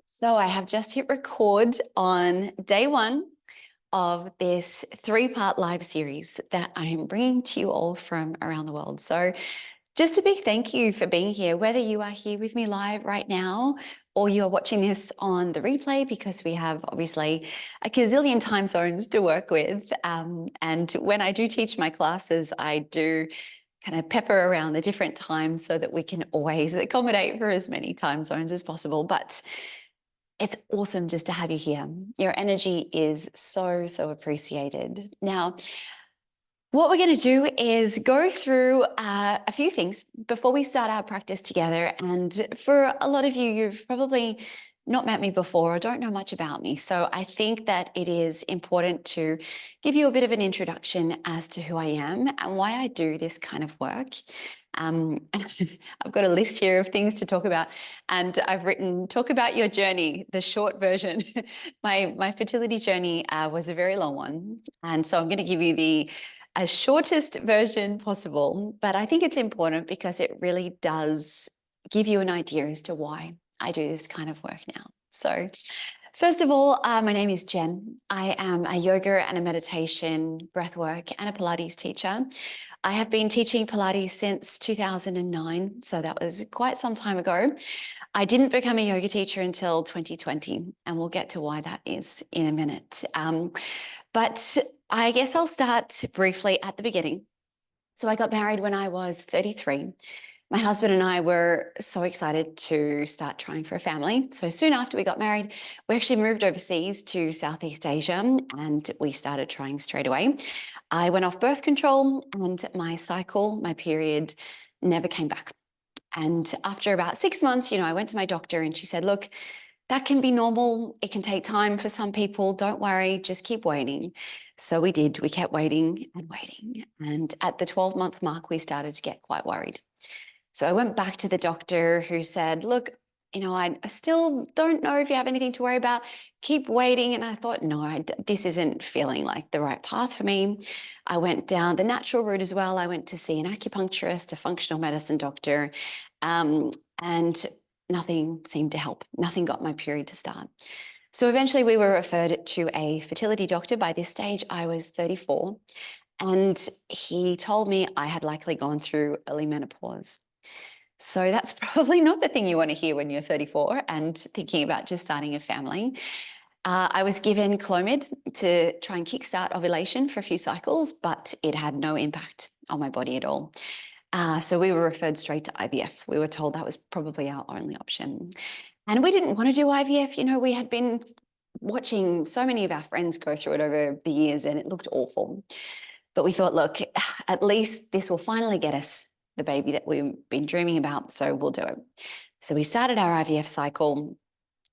So I have just hit record on day one of this three-part live series that I am bringing to you all from around the world. So just a big thank you for being here, whether you are here with me live right now or you are watching this on the replay, because we have obviously a gazillion time zones to work with. And when I do teach my classes, I do kind of pepper around the different times so that we can always accommodate for as many time zones as possible. But it's awesome just to have you here. Your energy is so, so appreciated. Now, what we're going to do is go through a few things before we start our practice together. And for a lot of you, you've probably not met me before or don't know much about me. So I think that it is important to give you a bit of an introduction as to who I am and why I do this kind of work. I've got a list here of things to talk about, and I've written, talk about your journey, the short version. My fertility journey was a very long one. And so I'm going to give you the as shortest version possible, but I think it's important because it really does give you an idea as to why I do this kind of work now. So first of all, my name is Jen. I am a yoga and a meditation, breathwork and a Pilates teacher. I have been teaching Pilates since 2009, so that was quite some time ago. I didn't become a yoga teacher until 2020, and we'll get to why that is in a minute. But I guess I'll start briefly at the beginning. So I got married when I was 33. My husband and I were so excited to start trying for a family. So soon after we got married, we actually moved overseas to Southeast Asia and we started trying straight away. I went off birth control and my cycle, my period, never came back. And after about 6 months, I went to my doctor and she said, look, that can be normal. It can take time for some people. Don't worry, just keep waiting. So we did. We kept waiting and waiting. And at the 12-month mark, we started to get quite worried. So I went back to the doctor who said, look, I still don't know if you have anything to worry about. Keep waiting. And I thought, no, this isn't feeling like the right path for me. I went down the natural route as well. I went to see an acupuncturist, a functional medicine doctor, and nothing seemed to help. Nothing got my period to start. So eventually we were referred to a fertility doctor. By this stage, I was 34. And he told me I had likely gone through early menopause. So that's probably not the thing you want to hear when you're 34 and thinking about just starting a family. I was given Clomid to try and kickstart ovulation for a few cycles, but it had no impact on my body at all. So we were referred straight to IVF. We were told that was probably our only option. And we didn't want to do IVF. We had been watching so many of our friends go through it over the years and it looked awful. But we thought, look, at least this will finally get us the baby that we've been dreaming about, so we'll do it. So we started our IVF cycle.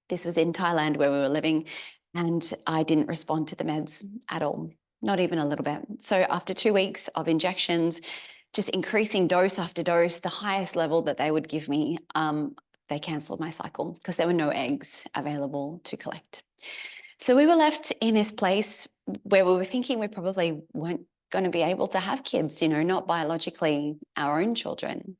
This was in Thailand where we were living, and I didn't respond to the meds at all, not even a little bit. So after 2 weeks of injections, just increasing dose after dose, the highest level that they would give me, they cancelled my cycle because there were no eggs available to collect. So we were left in this place where we were thinking we probably weren't going to be able to have kids, not biologically our own children.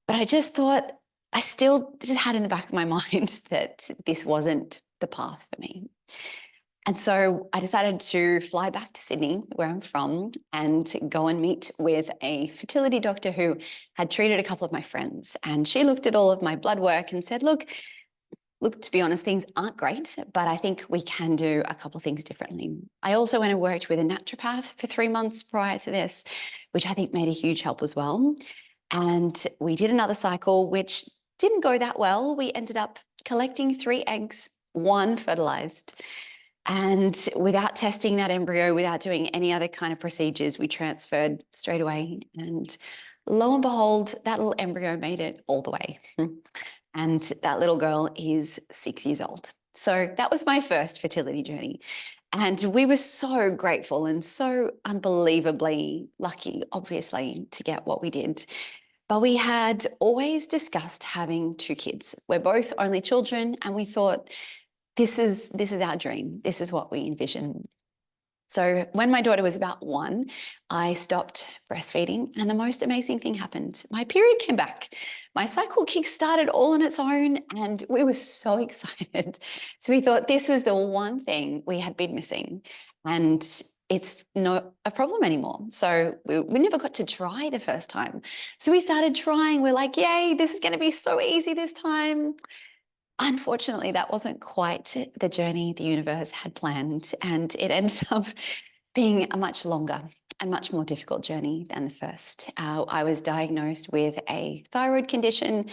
But I just thought, I still just had in the back of my mind that this wasn't the path for me. And so I decided to fly back to Sydney, where I'm from, and go and meet with a fertility doctor who had treated a couple of my friends. And she looked at all of my blood work and said, look, to be honest, things aren't great, but I think we can do a couple of things differently. I also went and worked with a naturopath for 3 months prior to this, which I think made a huge help as well. And we did another cycle, which didn't go that well. We ended up collecting 3 eggs, 1 fertilized. And without testing that embryo, without doing any other kind of procedures, we transferred straight away. And lo and behold, that little embryo made it all the way. And that little girl is 6 years old. So that was my first fertility journey. And we were so grateful and so unbelievably lucky, obviously, to get what we did. But we had always discussed having 2 kids. We're both only children, and we thought, this is our dream. This is what we envision. So when my daughter was about 1, I stopped breastfeeding, and the most amazing thing happened. My period came back. My cycle kick-started all on its own, and we were so excited. So we thought this was the one thing we had been missing, and it's not a problem anymore. So we never got to try the first time. So we started trying. We're like, yay, this is going to be so easy this time. Unfortunately, that wasn't quite the journey the universe had planned, and it ended up being a much longer and much more difficult journey than the first. I was diagnosed with a thyroid condition.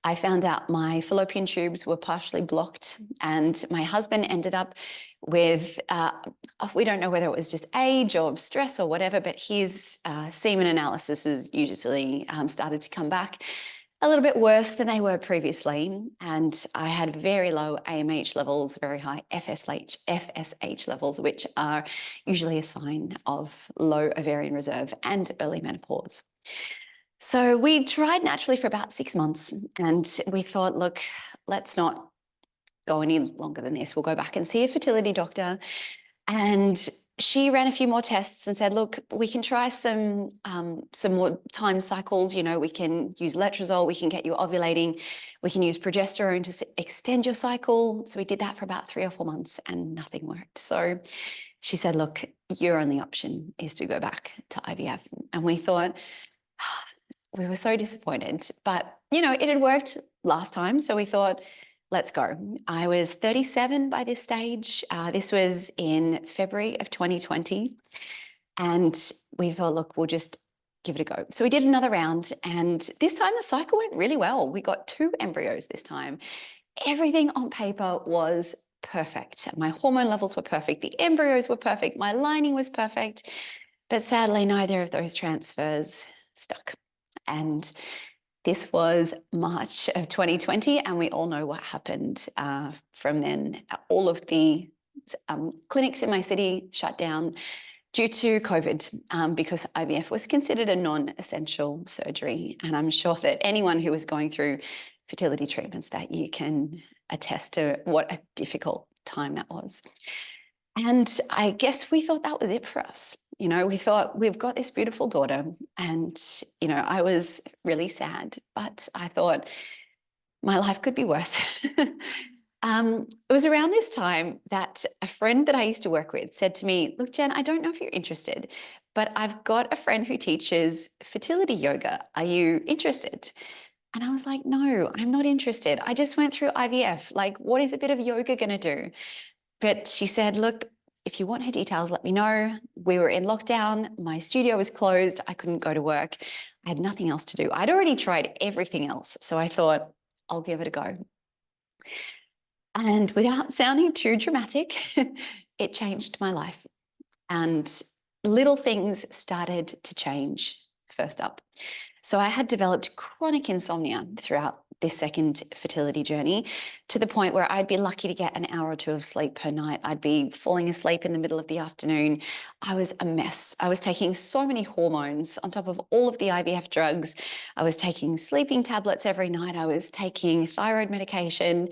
I found out my fallopian tubes were partially blocked, and my husband ended up with, we don't know whether it was just age or stress or whatever, but his semen analysis has usually started to come back a little bit worse than they were previously. And I had very low AMH levels, very high FSH levels, which are usually a sign of low ovarian reserve and early menopause. So we tried naturally for about 6 months, and we thought, look, let's not go any longer than this. We'll go back and see a fertility doctor. And she ran a few more tests and said, look, we can try some more time cycles. You know, we can use letrozole, we can get you ovulating, we can use progesterone to extend your cycle. So we did that for about 3 or 4 months and nothing worked. So she said, look, your only option is to go back to IVF. And we thought, we were so disappointed, but you know, it had worked last time. So we thought, let's go. I was 37 by this stage. This was in February of 2020. And we thought, look, we'll just give it a go. So we did another round, and this time the cycle went really well. We got 2 embryos this time. Everything on paper was perfect. My hormone levels were perfect. The embryos were perfect. My lining was perfect. But sadly, neither of those transfers stuck. And this was March of 2020, and we all know what happened from then. All of the clinics in my city shut down due to COVID because IVF was considered a non-essential surgery. And I'm sure that anyone who was going through fertility treatments that you can attest to what a difficult time that was. And I guess we thought that was it for us. You know, we thought we've got this beautiful daughter, and, you know, I was really sad, but I thought my life could be worse. It was around this time that a friend that I used to work with said to me, look, Jen, I don't know if you're interested, but I've got a friend who teaches fertility yoga. Are you interested? And I was like, no, I'm not interested. I just went through IVF. Like, what is a bit of yoga going to do? But she said, look, if you want her details, let me know. We were in lockdown. My studio was closed. I couldn't go to work. I had nothing else to do. I'd already tried everything else. So I thought, I'll give it a go. And without sounding too dramatic, it changed my life. And little things started to change first up. So I had developed chronic insomnia throughout this second fertility journey, to the point where I'd be lucky to get an hour or 2 of sleep per night. I'd be falling asleep in the middle of the afternoon. I was a mess. I was taking so many hormones on top of all of the IVF drugs. I was taking sleeping tablets every night. I was taking thyroid medication.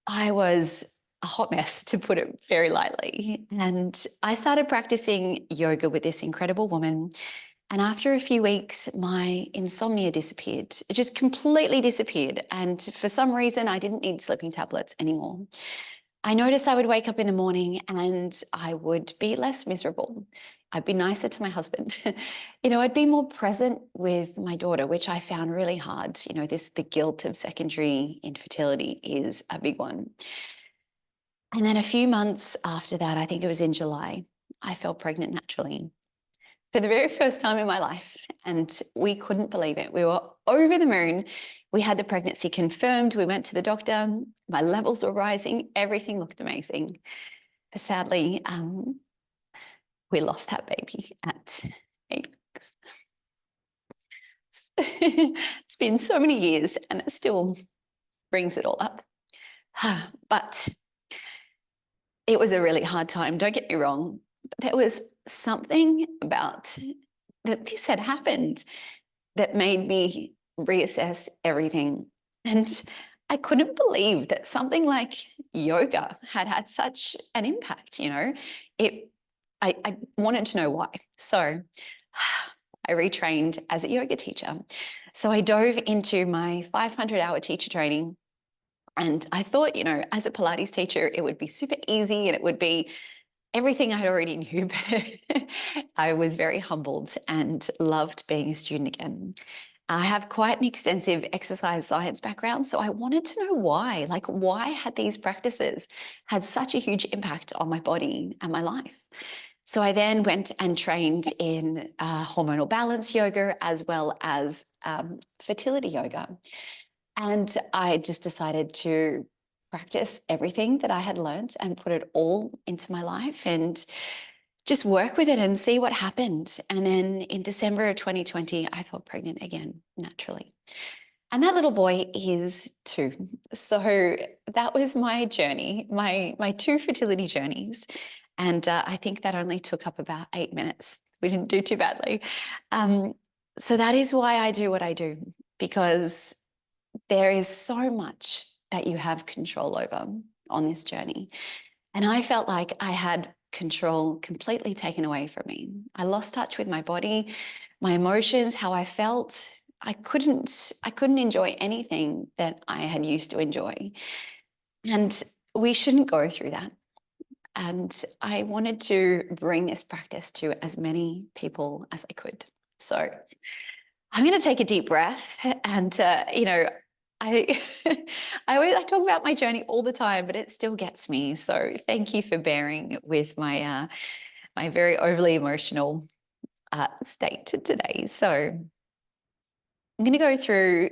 I was a hot mess, to put it very lightly. And I started practicing yoga with this incredible woman. And after a few weeks, my insomnia disappeared. It just completely disappeared. And for some reason, I didn't need sleeping tablets anymore. I noticed I would wake up in the morning and I would be less miserable. I'd be nicer to my husband. You know, I'd be more present with my daughter, which I found really hard. You know, the guilt of secondary infertility is a big one. And then a few months after that, I think it was in July, I fell pregnant naturally for the very first time in my life. And we couldn't believe it. We were over the moon. We had the pregnancy confirmed. We went to the doctor. My levels were rising. Everything looked amazing. But sadly, we lost that baby at 8 weeks. It's been so many years and it still brings it all up. But it was a really hard time, don't get me wrong. But there was something about that this had happened that made me reassess everything. And I couldn't believe that something like yoga had had such an impact, you know. It I wanted to know why. So I retrained as a yoga teacher. So I dove into my 500-hour teacher training. And I thought, as a Pilates teacher, it would be super easy and it would be everything I already knew. But I was very humbled and loved being a student again. I have quite an extensive exercise science background, so I wanted to know why. Like, why had these practices had such a huge impact on my body and my life? So I then went and trained in hormonal balance yoga as well as fertility yoga. And I just decided to practice everything that I had learned and put it all into my life and just work with it and see what happened. And then in December of 2020, I fell pregnant again, naturally. And that little boy is 2. So that was my journey, my 2 fertility journeys. And I think that only took up about 8 minutes. We didn't do too badly. So that is why I do what I do, because there is so much that you have control over on this journey. And I felt like I had control completely taken away from me. I lost touch with my body, my emotions, how I felt. I couldn't enjoy anything that I had used to enjoy. And we shouldn't go through that. And I wanted to bring this practice to as many people as I could. So I'm going to take a deep breath and, I I talk about my journey all the time, but it still gets me. So thank you for bearing with my my very overly emotional state today. So I'm going to go through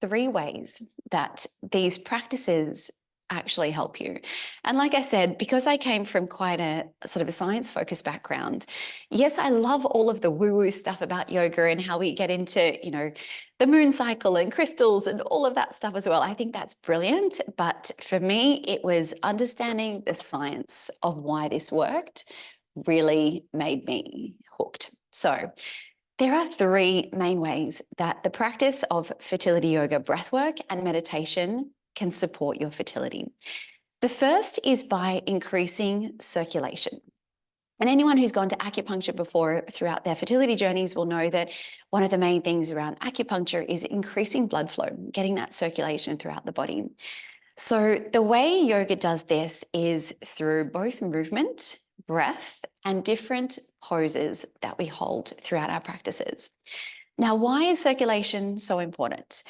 3 ways that these practices actually help you. And like I said, because I came from quite a sort of a science-focused background, yes, I love all of the woo-woo stuff about yoga and how we get into, the moon cycle and crystals and all of that stuff as well. I think that's brilliant. But for me, it was understanding the science of why this worked really made me hooked. So there are 3 main ways that the practice of fertility yoga, breathwork, and meditation can support your fertility. The first is by increasing circulation. And anyone who's gone to acupuncture before throughout their fertility journeys will know that one of the main things around acupuncture is increasing blood flow, getting that circulation throughout the body. So the way yoga does this is through both movement, breath, and different poses that we hold throughout our practices. Now, why is circulation so important?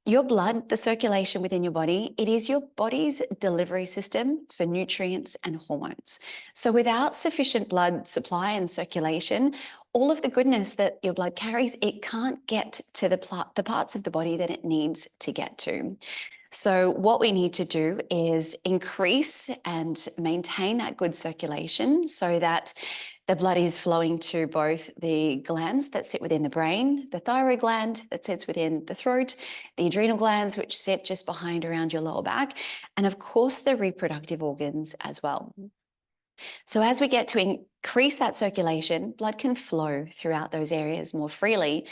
Your blood, the circulation within your body, it is your body's delivery system for nutrients and hormones. So without sufficient blood supply and circulation, all of the goodness that your blood carries, it can't get to the parts of the body that it needs to get to. So what we need to do is increase and maintain that good circulation so that the blood is flowing to both the glands that sit within the brain, the thyroid gland that sits within the throat, the adrenal glands, which sit just behind around your lower back, and of course, the reproductive organs as well. So as we get to increase that circulation, blood can flow throughout those areas more freely.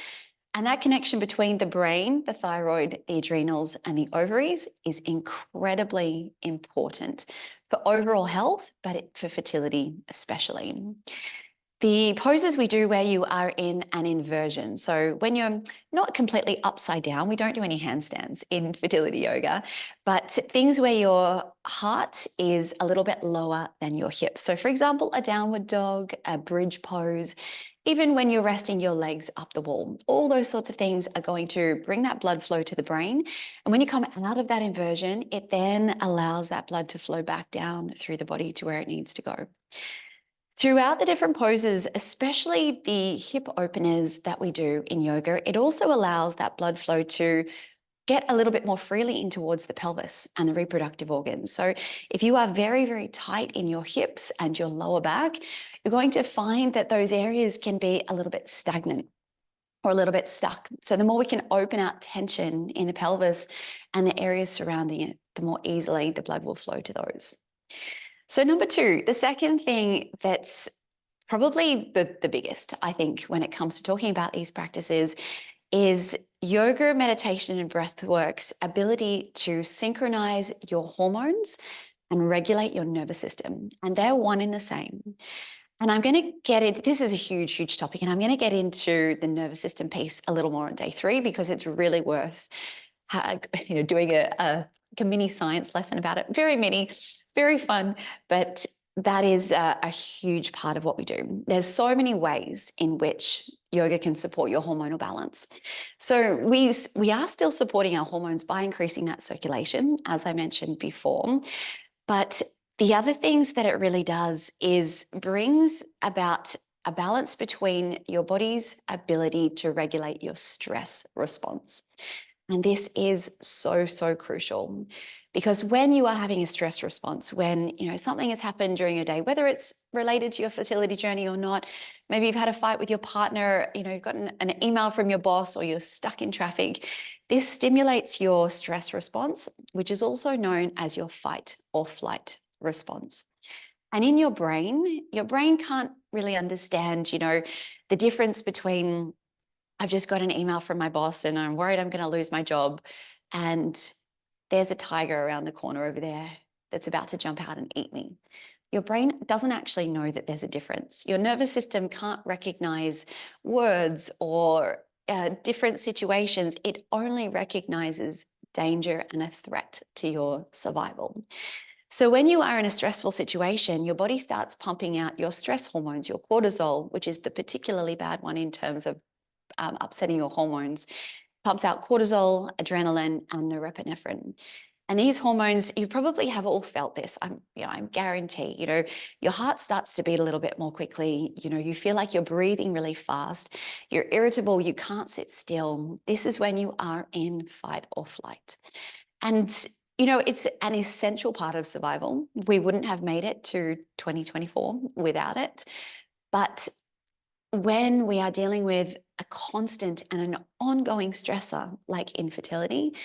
And that connection between the brain, the thyroid, the adrenals, and the ovaries is incredibly important for overall health, but for fertility especially. The poses we do where you are in an inversion. So when you're not completely upside down, we don't do any handstands in fertility yoga, but things where your heart is a little bit lower than your hips. So for example, a downward dog, a bridge pose, even when you're resting your legs up the wall, all those sorts of things are going to bring that blood flow to the brain. And when you come out of that inversion, it then allows that blood to flow back down through the body to where it needs to go. Throughout the different poses, especially the hip openers that we do in yoga, it also allows that blood flow to get a little bit more freely in towards the pelvis and the reproductive organs. So if you are very, very tight in your hips and your lower back, you're going to find that those areas can be a little bit stagnant or a little bit stuck. So the more we can open out tension in the pelvis and the areas surrounding it, the more easily the blood will flow to those. So number 2, the second thing that's probably the biggest, I think, when it comes to talking about these practices is yoga, meditation, and breathwork's ability to synchronize your hormones and regulate your nervous system. And they're one and the same. And I'm going to get into, this is a huge, huge topic, and I'm going to get into the nervous system piece a little more on day 3 because it's really worth doing a mini science lesson about it. Very mini, very fun, but that is a huge part of what we do. There's so many ways in which yoga can support your hormonal balance. So we are still supporting our hormones by increasing that circulation, as I mentioned before. But the other things that it really does is brings about a balance between your body's ability to regulate your stress response. And this is so, so crucial because when you are having a stress response, when something has happened during your day, whether it's related to your fertility journey or not, maybe you've had a fight with your partner, you've got an email from your boss, or you're stuck in traffic, this stimulates your stress response, which is also known as your fight or flight response. And in your brain can't really understand, the difference between I've just got an email from my boss and I'm worried I'm going to lose my job, and there's a tiger around the corner over there that's about to jump out and eat me. Your brain doesn't actually know that there's a difference. Your nervous system can't recognize words or different situations. It only recognizes danger and a threat to your survival. So when you are in a stressful situation, your body starts pumping out your stress hormones, your cortisol, which is the particularly bad one in terms of upsetting your hormones, pumps out cortisol, adrenaline, and norepinephrine. And these hormones, you probably have all felt this. I guarantee, your heart starts to beat a little bit more quickly. You feel like you're breathing really fast. You're irritable. You can't sit still. This is when you are in fight or flight. And, it's an essential part of survival. We wouldn't have made it to 2024 without it. But when we are dealing with a constant and an ongoing stressor like infertility,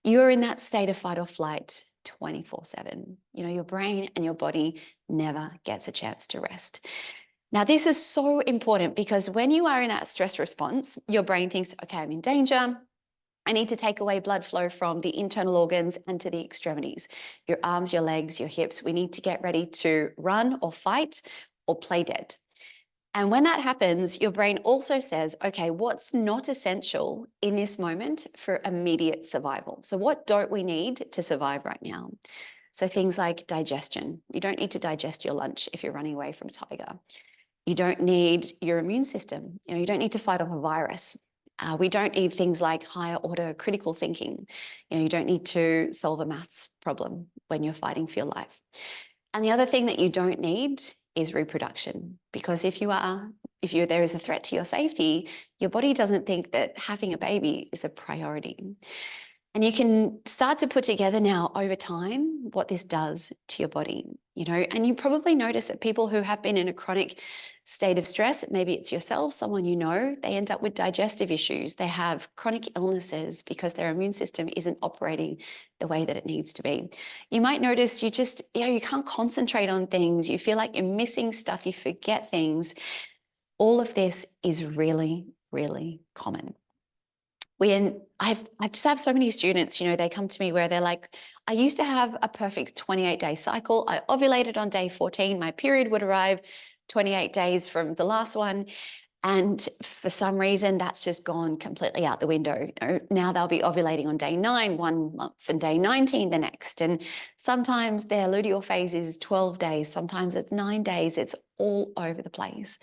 you're in that state of fight or flight 24/7. Your brain and your body never gets a chance to rest. Now, this is so important because when you are in that stress response, your brain thinks, okay, I'm in danger. I need to take away blood flow from the internal organs and to the extremities, your arms, your legs, your hips. We need to get ready to run or fight or play dead. And when that happens, your brain also says, okay, what's not essential in this moment for immediate survival? So what don't we need to survive right now? So things like digestion. You don't need to digest your lunch if you're running away from a tiger. You don't need your immune system. You don't need to fight off a virus. We don't need things like higher order critical thinking. You don't need to solve a maths problem when you're fighting for your life. And the other thing that you don't need is reproduction, because if there is a threat to your safety, your body doesn't think that having a baby is a priority. And you can start to put together now over time what this does to your body, and you probably notice that people who have been in a chronic state of stress, maybe it's yourself, someone they end up with digestive issues. They have chronic illnesses because their immune system isn't operating the way that it needs to be. You might notice you can't concentrate on things. You feel like you're missing stuff. You forget things. All of this is really, really common. I just have so many students, they come to me where they're like, I used to have a perfect 28-day cycle. I ovulated on day 14. My period would arrive 28 days from the last one. And for some reason, that's just gone completely out the window. Now they'll be ovulating on day 9, 1 month, and day 19 the next. And sometimes their luteal phase is 12 days. Sometimes it's 9 days. It's all over the place.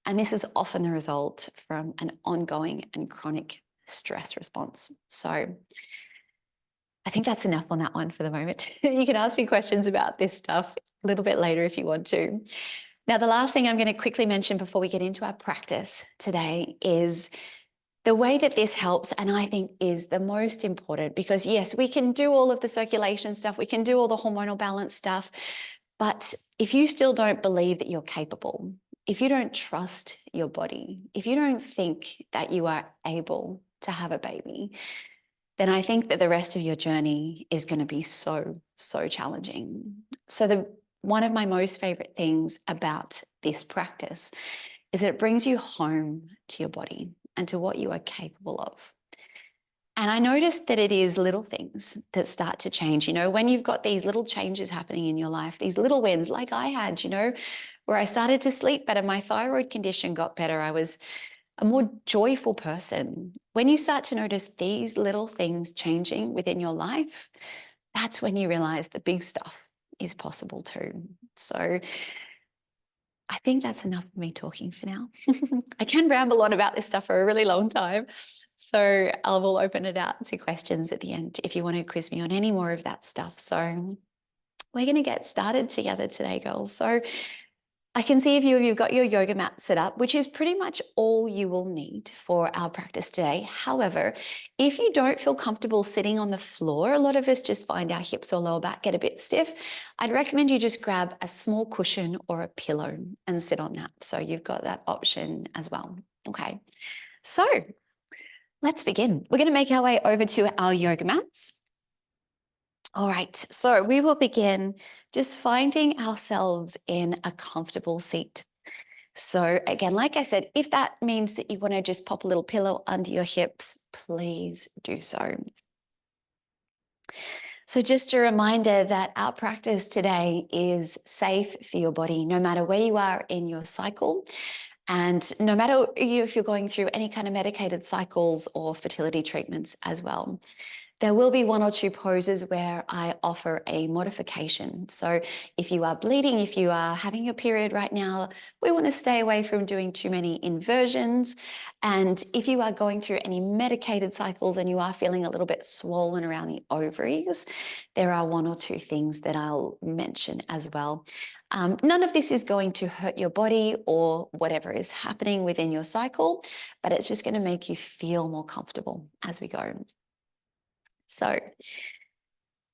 And this is often the result from an ongoing and chronic stress response. So I think that's enough on that one for the moment. You can ask me questions about this stuff a little bit later if you want to. Now, the last thing I'm going to quickly mention before we get into our practice today is the way that this helps, and I think is the most important, because yes, we can do all of the circulation stuff, we can do all the hormonal balance stuff, but if you still don't believe that you're capable, if you don't trust your body, if you don't think that you are able to have a baby, then I think that the rest of your journey is going to be so, so challenging. So one of my most favorite things about this practice is that it brings you home to your body and to what you are capable of. And I noticed that it is little things that start to change. When you've got these little changes happening in your life, these little wins like I had, where I started to sleep better. My thyroid condition got better. I was a more joyful person. When you start to notice these little things changing within your life, that's when you realize the big stuff is possible too. So I think that's enough of me talking for now. I can ramble on about this stuff for a really long time. So I will open it out to questions at the end if you want to quiz me on any more of that stuff. So we're going to get started together today, girls. So I can see if you've got your yoga mat set up, which is pretty much all you will need for our practice today. However, if you don't feel comfortable sitting on the floor, a lot of us just find our hips or lower back get a bit stiff. I'd recommend you just grab a small cushion or a pillow and sit on that. So you've got that option as well. Okay, so let's begin. We're going to make our way over to our yoga mats. All right, so we will begin just finding ourselves in a comfortable seat. So again, like I said, if that means that you want to just pop a little pillow under your hips, please do so. So just a reminder that our practice today is safe for your body, no matter where you are in your cycle. And no matter if you're going through any kind of medicated cycles or fertility treatments as well. There will be one or two poses where I offer a modification. So if you are bleeding, if you are having your period right now, we want to stay away from doing too many inversions. And if you are going through any medicated cycles and you are feeling a little bit swollen around the ovaries, there are one or two things that I'll mention as well. None of this is going to hurt your body or whatever is happening within your cycle, but it's just going to make you feel more comfortable as we go. So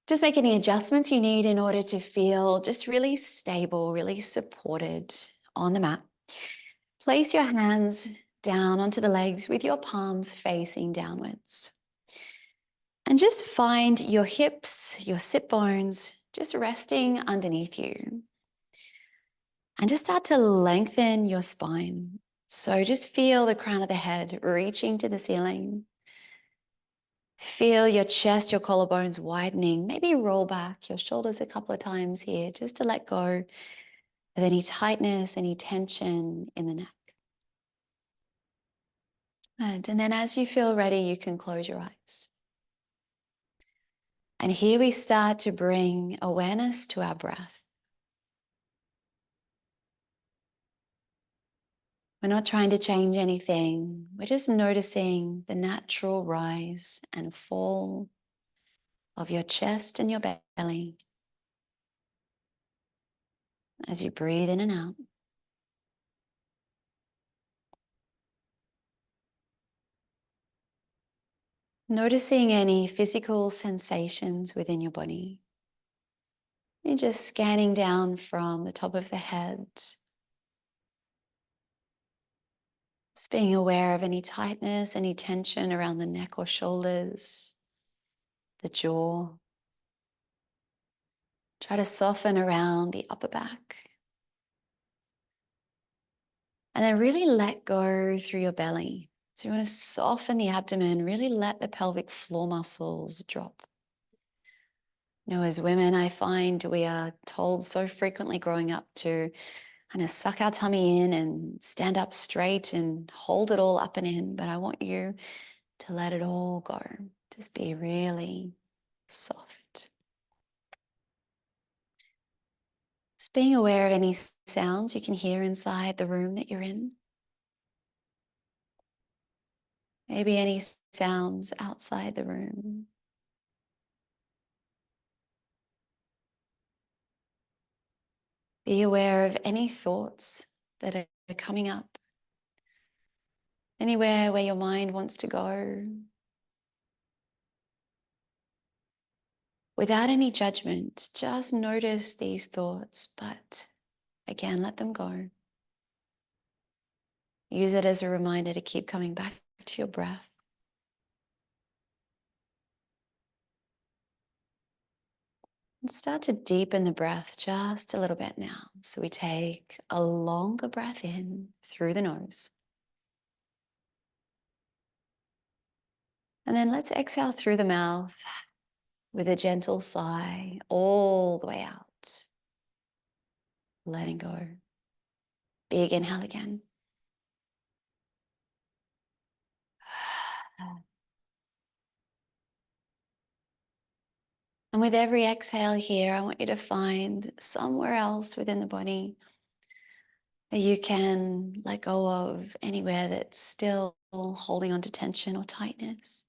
just make any adjustments you need in order to feel just really stable, really supported on the mat. Place your hands down onto the legs with your palms facing downwards. And just find your hips, your sit bones, just resting underneath you. And just start to lengthen your spine. So just feel the crown of the head reaching to the ceiling. Feel your chest, your collarbones widening. Maybe roll back your shoulders a couple of times here just to let go of any tightness, any tension in the neck. And then as you feel ready, you can close your eyes. And here we start to bring awareness to our breath. We're not trying to change anything. We're just noticing the natural rise and fall of your chest and your belly as you breathe in and out. Noticing any physical sensations within your body. You're just scanning down from the top of the head. Just being aware of any tightness, any tension around the neck or shoulders, the jaw. Try to soften around the upper back. And then really let go through your belly. So you want to soften the abdomen, really let the pelvic floor muscles drop. You know, as women, I find we are told so frequently growing up to kind of suck our tummy in and stand up straight and hold it all up and in. But I want you to let it all go. Just be really soft. Just being aware of any sounds you can hear inside the room that you're in. Maybe any sounds outside the room. Be aware of any thoughts that are coming up. Anywhere where your mind wants to go. Without any judgment, just notice these thoughts, but again, let them go. Use it as a reminder to keep coming back to your breath. And start to deepen the breath just a little bit now. So we take a longer breath in through the nose. And then let's exhale through the mouth with a gentle sigh all the way out. Letting go. Big inhale again. And with every exhale here, I want you to find somewhere else within the body that you can let go of, anywhere that's still holding on to tension or tightness.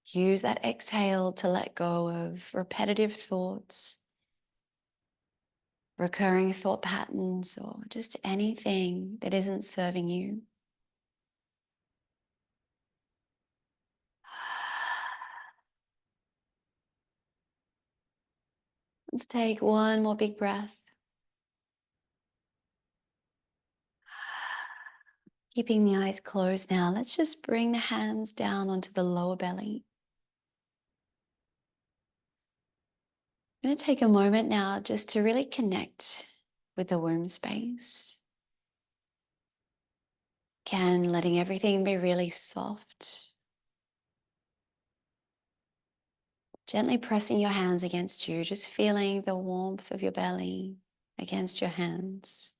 Use that exhale to let go of repetitive thoughts, recurring thought patterns, or just anything that isn't serving you. Let's take one more big breath. Keeping the eyes closed now, let's just bring the hands down onto the lower belly. I'm going to take a moment now just to really connect with the womb space. Again, letting everything be really soft. Gently pressing your hands against you, just feeling the warmth of your belly against your hands.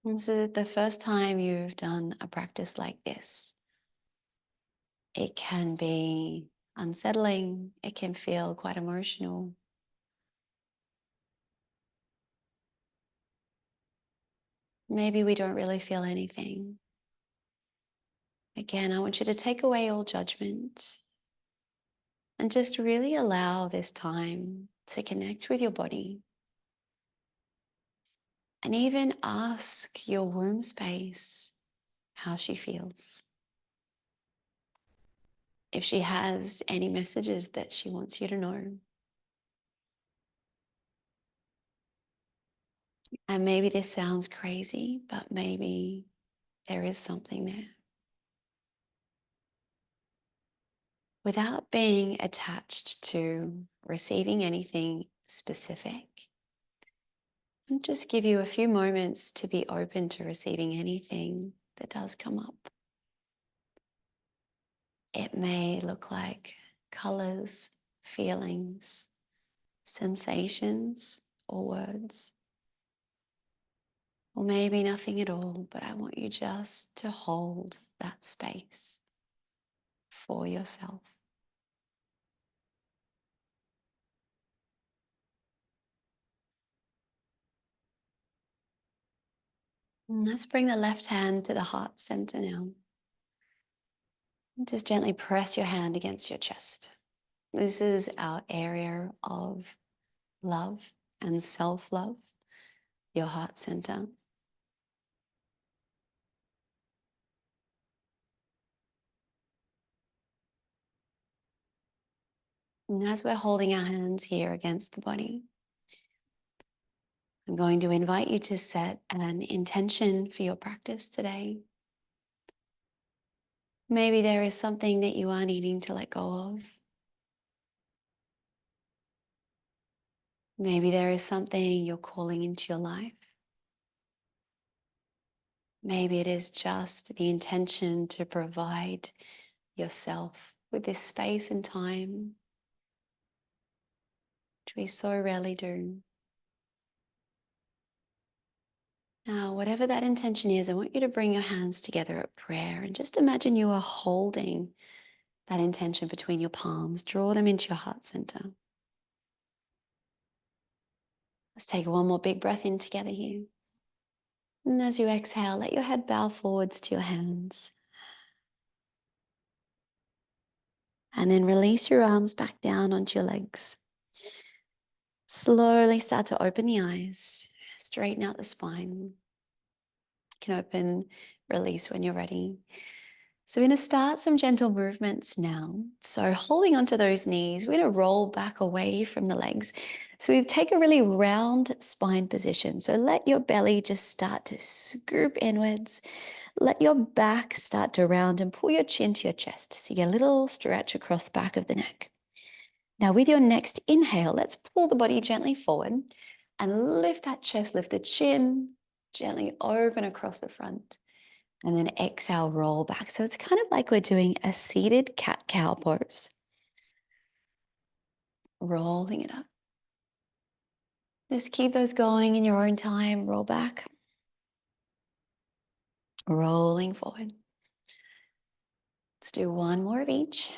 This is the first time you've done a practice like this. It can be unsettling, it can feel quite emotional. Maybe we don't really feel anything. Again, I want you to take away all judgment and just really allow this time to connect with your body. And even ask your womb space how she feels. If she has any messages that she wants you to know. And maybe this sounds crazy, but maybe there is something there. Without being attached to receiving anything specific, I'll just give you a few moments to be open to receiving anything that does come up. It may look like colors, feelings, sensations, or words. Or maybe nothing at all, but I want you just to hold that space for yourself. And let's bring the left hand to the heart center now. And just gently press your hand against your chest. This is our area of love and self-love, your heart center. And as we're holding our hands here against the body, I'm going to invite you to set an intention for your practice today. Maybe there is something that you are needing to let go of. Maybe there is something you're calling into your life. Maybe it is just the intention to provide yourself with this space and time, which we so rarely do. Now, whatever that intention is, I want you to bring your hands together at prayer and just imagine you are holding that intention between your palms. Draw them into your heart center. Let's take one more big breath in together here. And as you exhale, let your head bow forwards to your hands. And then release your arms back down onto your legs. Slowly start to open the eyes, straighten out the spine. You can open, release when you're ready. So we're going to start some gentle movements now. So holding onto those knees, we're going to roll back away from the legs. So we take a really round spine position. So let your belly just start to scoop inwards. Let your back start to round and pull your chin to your chest. So you get a little stretch across the back of the neck. Now with your next inhale, let's pull the body gently forward and lift that chest, lift the chin, gently open across the front. And then exhale, roll back. So it's kind of like we're doing a seated cat-cow pose. Rolling it up. Just keep those going in your own time. Roll back. Rolling forward. Let's do one more of each.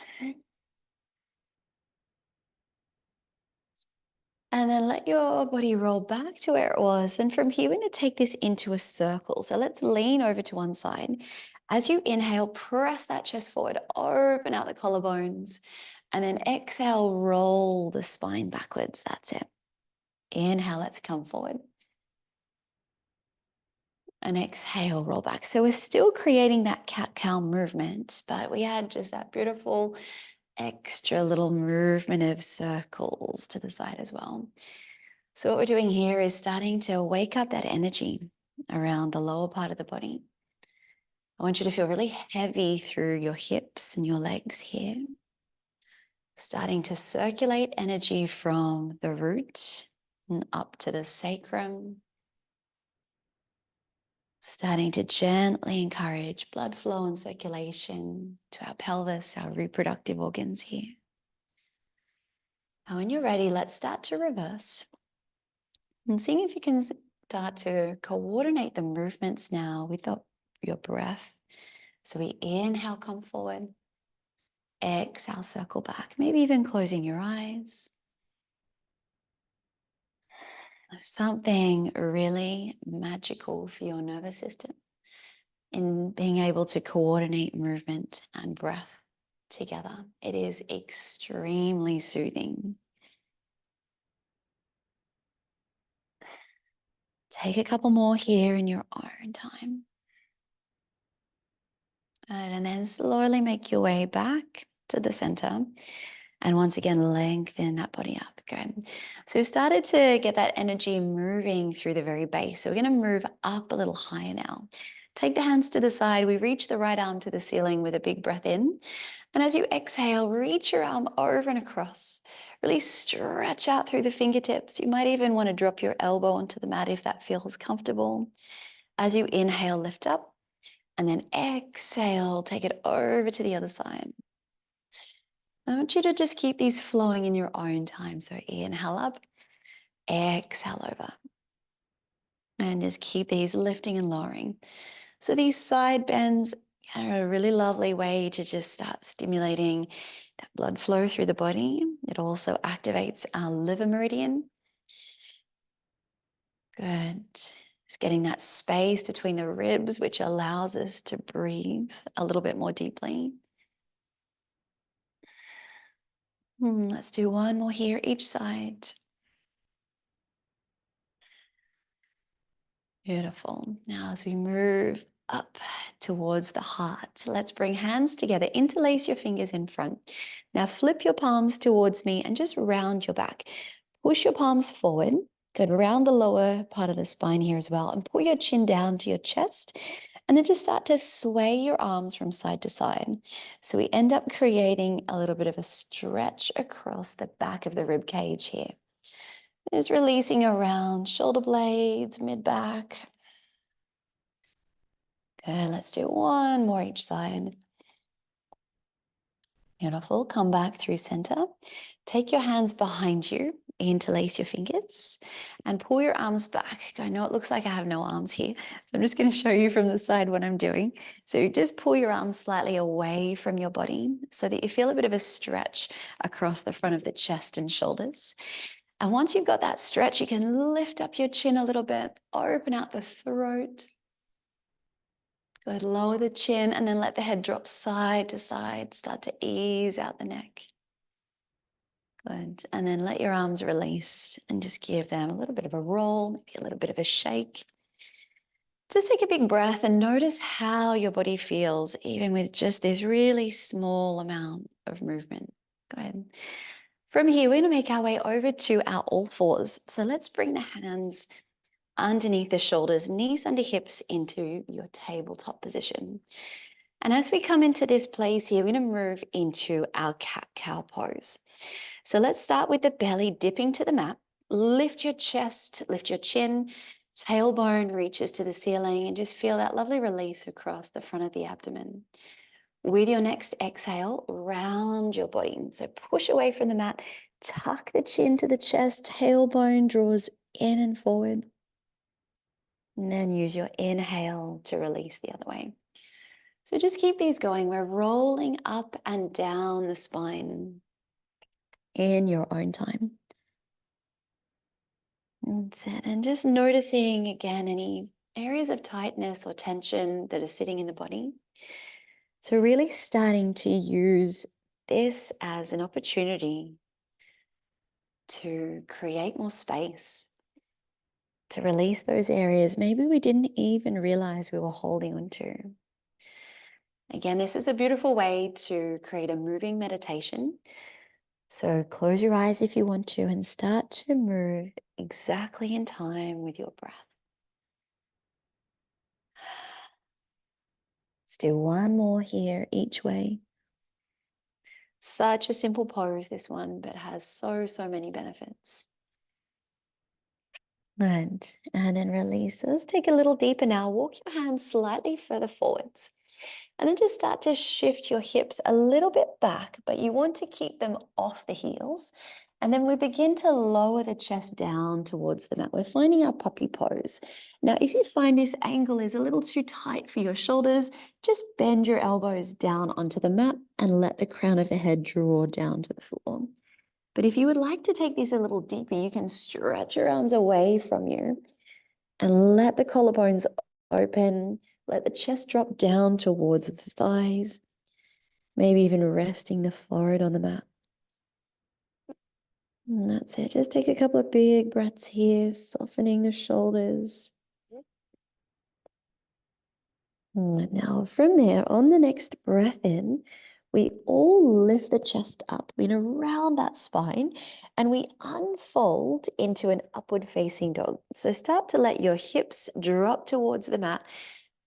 And then let your body roll back to where it was. And from here, we're going to take this into a circle. So let's lean over to one side. As you inhale, press that chest forward, open out the collarbones, and then exhale, roll the spine backwards. That's it. Inhale, let's come forward. And exhale, roll back. So we're still creating that cat-cow movement, but we add just that beautiful extra little movement of circles to the side as well. So what we're doing here is starting to wake up that energy around the lower part of the body. I want you to feel really heavy through your hips and your legs here. Starting to circulate energy from the root and up to the sacrum. Starting to gently encourage blood flow and circulation to our pelvis, our reproductive organs here. Now, when you're ready, let's start to reverse. And seeing if you can start to coordinate the movements now with your breath. So we inhale, come forward. Exhale, circle back. Maybe even closing your eyes. Something really magical for your nervous system in being able to coordinate movement and breath together. It is extremely soothing. Take a couple more here in your own time. And then slowly make your way back to the center. And once again, lengthen that body up. Good. So we've started to get that energy moving through the very base. So we're going to move up a little higher now. Take the hands to the side. We reach the right arm to the ceiling with a big breath in. And as you exhale, reach your arm over and across. Really stretch out through the fingertips. You might even want to drop your elbow onto the mat if that feels comfortable. As you inhale, lift up. And then exhale, take it over to the other side. I want you to just keep these flowing in your own time. So inhale up, exhale over. And just keep these lifting and lowering. So these side bends are a really lovely way to just start stimulating that blood flow through the body. It also activates our liver meridian. Good. It's getting that space between the ribs, which allows us to breathe a little bit more deeply. Let's do one more here, each side. Beautiful. Now, as we move up towards the heart, let's bring hands together. Interlace your fingers in front. Now, flip your palms towards me and just round your back. Push your palms forward. Good. Round the lower part of the spine here as well. And pull your chin down to your chest. And then just start to sway your arms from side to side. So we end up creating a little bit of a stretch across the back of the rib cage here. Is releasing around shoulder blades, mid-back. Good, let's do one more each side. Beautiful, come back through center. Take your hands behind you, interlace your fingers, and pull your arms back. I know it looks like I have no arms here, so I'm just gonna show you from the side what I'm doing. So just pull your arms slightly away from your body so that you feel a bit of a stretch across the front of the chest and shoulders. And once you've got that stretch, you can lift up your chin a little bit, open out the throat. Good, lower the chin and then let the head drop side to side. Start to ease out the neck. Good, and then let your arms release and just give them a little bit of a roll, maybe a little bit of a shake. Just take a big breath and notice how your body feels, even with just this really small amount of movement. Go ahead. From here, we're going to make our way over to our all fours. So let's bring the hands underneath the shoulders, knees under hips into your tabletop position. And as we come into this place here, we're going to move into our cat-cow pose. So let's start with the belly dipping to the mat. Lift your chest, lift your chin, Tailbone reaches to the ceiling, and just feel that lovely release across the front of the abdomen. With your next exhale, round your body. So push away from the mat, tuck the chin to the chest, tailbone draws in and forward. And then use your inhale to release the other way. So just keep these going. We're rolling up and down the spine in your own time. That's it. And just noticing again any areas of tightness or tension that are sitting in the body. So really starting to use this as an opportunity to create more space, to release those areas maybe we didn't even realize we were holding on to. Again, this is a beautiful way to create a moving meditation. So close your eyes if you want to and start to move exactly in time with your breath. Let's do one more here each way. Such a simple pose, this one, but has so many benefits. And then release. So let's take a little deeper now. Walk your hands slightly further forwards. And then just start to shift your hips a little bit back, but you want to keep them off the heels. And then we begin to lower the chest down towards the mat. We're finding our puppy pose. Now, if you find this angle is a little too tight for your shoulders, just bend your elbows down onto the mat and let the crown of the head draw down to the floor. But if you would like to take this a little deeper, you can stretch your arms away from you and let the collarbones open. Let the chest drop down towards the thighs, maybe even resting the forehead on the mat. And that's it. Just take a couple of big breaths here, softening the shoulders. And now from there, on the next breath in, we all lift the chest up in around that spine and we unfold into an upward facing dog. So start to let your hips drop towards the mat.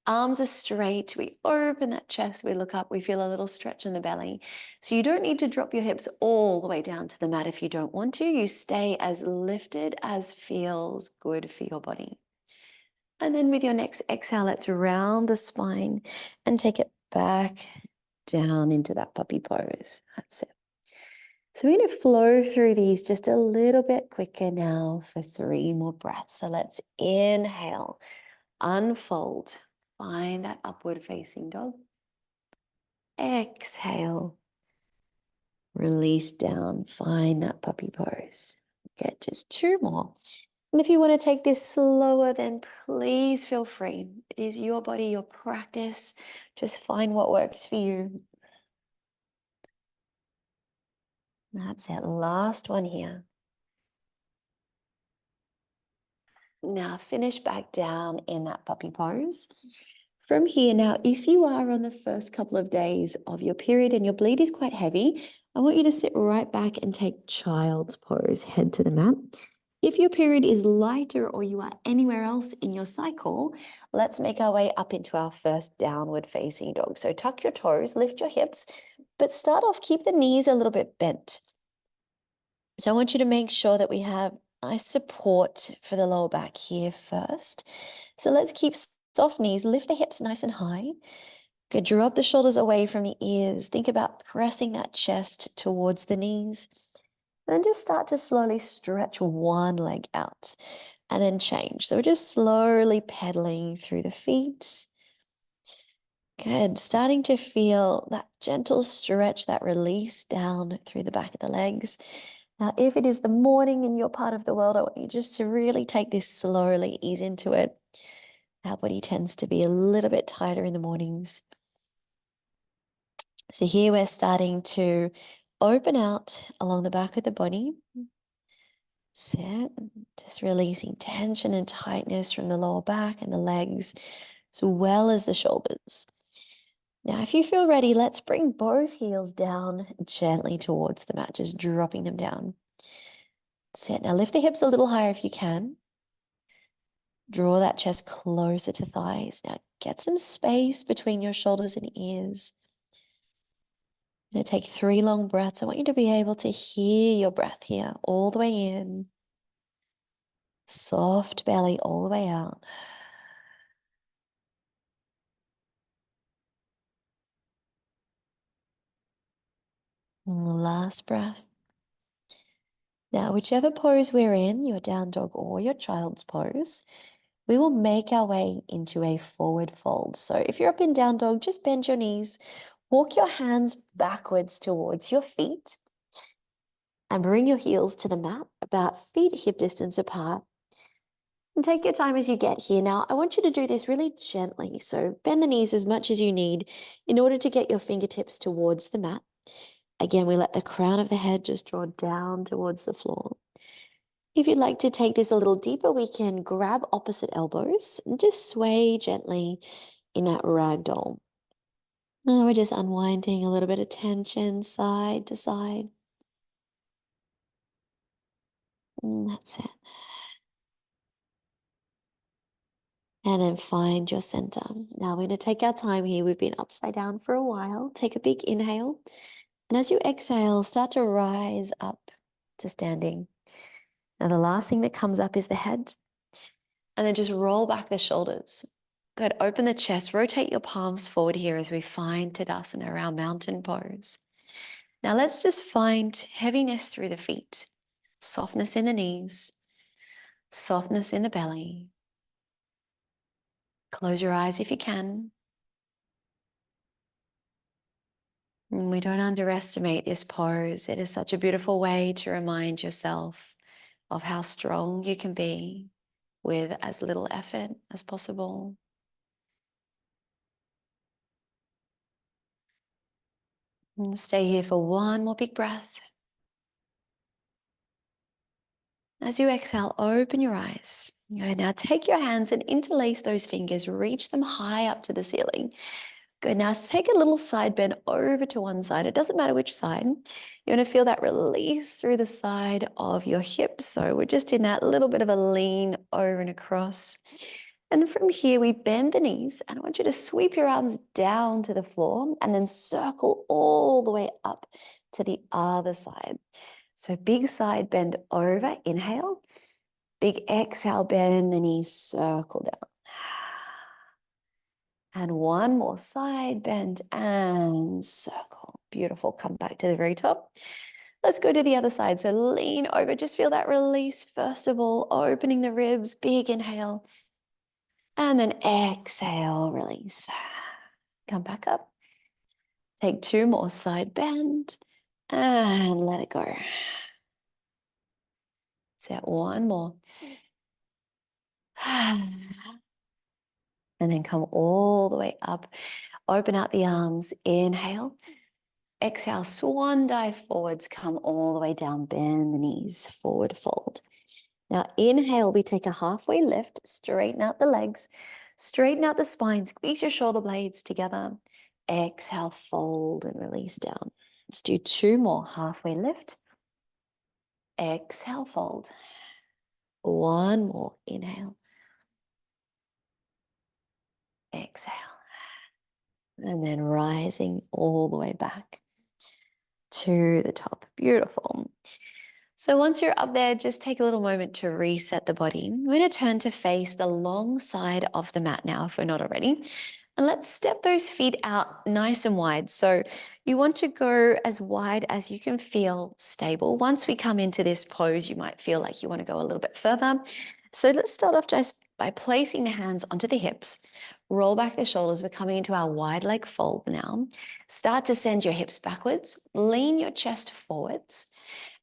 Arms are straight. We open that chest. We look up. We feel a little stretch in the belly. So you don't need to drop your hips all the way down to the mat if you don't want to. You stay as lifted as feels good for your body. And then with your next exhale, let's round the spine and take it back down into that puppy pose. That's it. So we're going to flow through these just a little bit quicker now for 3 more breaths. So let's inhale, unfold, find that upward facing dog. Exhale, release down, find that puppy pose. Good, just 2 more. And if you want to take this slower, then please feel free. It is your body, your practice. Just find what works for you. That's it. Last one here. Now finish back down in that puppy pose. From here now, if you are on the first couple of days of your period and your bleed is quite heavy, I want you to sit right back and take child's pose, head to the mat. If your period is lighter or you are anywhere else in your cycle, let's make our way up into our first downward facing dog. So tuck your toes, lift your hips, but start off, keep the knees a little bit bent. So I want you to make sure that we have nice support for the lower back here first. So let's keep soft knees, lift the hips nice and high. Good, drop the shoulders away from the ears. Think about pressing that chest towards the knees. Then just start to slowly stretch one leg out and then change. So we're just slowly pedaling through the feet. Good, starting to feel that gentle stretch, that release down through the back of the legs. Now, if it is the morning in your part of the world, I want you just to really take this slowly, ease into it. Our body tends to be a little bit tighter in the mornings. So here we're starting to open out along the back of the body. Sit, just releasing tension and tightness from the lower back and the legs, as well as the shoulders. Now, if you feel ready, let's bring both heels down gently towards the mat, just dropping them down. Sit. Now lift the hips a little higher if you can. Draw that chest closer to thighs. Now get some space between your shoulders and ears. I'm going to take 3 long breaths. I want you to be able to hear your breath here all the way in Soft belly all the way out. Last breath. Now, whichever pose we're in, your down dog or your child's pose, we will make our way into a forward fold. So if you're up in down dog, just bend your knees, walk your hands backwards towards your feet, and bring your heels to the mat, about feet hip distance apart. And take your time as you get here. Now, I want you to do this really gently. So bend the knees as much as you need in order to get your fingertips towards the mat. Again, we let the crown of the head just draw down towards the floor. If you'd like to take this a little deeper, we can grab opposite elbows and just sway gently in that ragdoll. Now we're just unwinding a little bit of tension side to side. And that's it. And then find your center. Now we're going to take our time here. We've been upside down for a while. Take a big inhale. And as you exhale, start to rise up to standing. Now the last thing that comes up is the head. And then just roll back the shoulders. Good. Open the chest. Rotate your palms forward here as we find Tadasana, our mountain pose. Now let's just find heaviness through the feet. Softness in the knees. Softness in the belly. Close your eyes if you can. And we don't underestimate this pose. It is such a beautiful way to remind yourself of how strong you can be with as little effort as possible. And stay here for one more big breath. As you exhale, open your eyes. Good. Now take your hands and interlace those fingers. Reach them high up to the ceiling. Good. Now take a little side bend over to one side. It doesn't matter which side. You're going to feel that release through the side of your hips. So we're just in that little bit of a lean over and across. And from here, we bend the knees. And I want you to sweep your arms down to the floor and then circle all the way up to the other side. So big side bend over, inhale. Big exhale, bend the knees, circle down. And one more side bend and circle. Beautiful. Come back to the very top. Let's go to the other side. So lean over, just feel that release. First of all, opening the ribs, big inhale. And then exhale, release. Come back up. Take two more, side bend and let it go. Set one more. And then come all the way up. Open out the arms. Inhale. Exhale, swan dive forwards. Come all the way down. Bend the knees. Forward fold. Now inhale, we take a halfway lift. Straighten out the legs. Straighten out the spine. Squeeze your shoulder blades together. Exhale, fold and release down. Let's do two more. Halfway lift. Exhale, fold. One more. Inhale. Exhale. And then rising all the way back to the top. Beautiful. So once you're up there, just take a little moment to reset the body. We're going to turn to face the long side of the mat now, if we're not already. And let's step those feet out nice and wide. So you want to go as wide as you can feel stable. Once we come into this pose, you might feel like you want to go a little bit further. So let's start off just by placing the hands onto the hips. Roll back the shoulders. We're coming into our wide leg fold now. Start to send your hips backwards. Lean your chest forwards.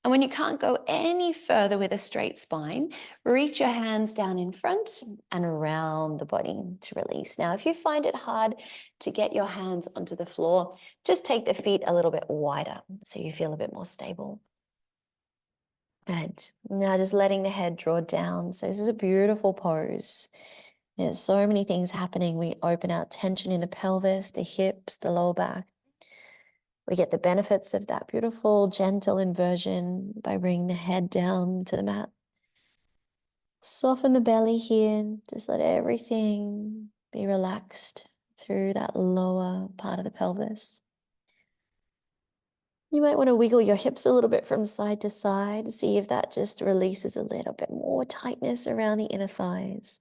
And when you can't go any further with a straight spine, reach your hands down in front and around the body to release. Now, if you find it hard to get your hands onto the floor, just take the feet a little bit wider so you feel a bit more stable. Good. Now just letting the head draw down. So this is a beautiful pose. There's so many things happening. We open out tension in the pelvis, the hips, the lower back. We get the benefits of that beautiful, gentle inversion by bringing the head down to the mat. Soften the belly here. Just let everything be relaxed through that lower part of the pelvis. You might want to wiggle your hips a little bit from side to side. See if that just releases a little bit more tightness around the inner thighs.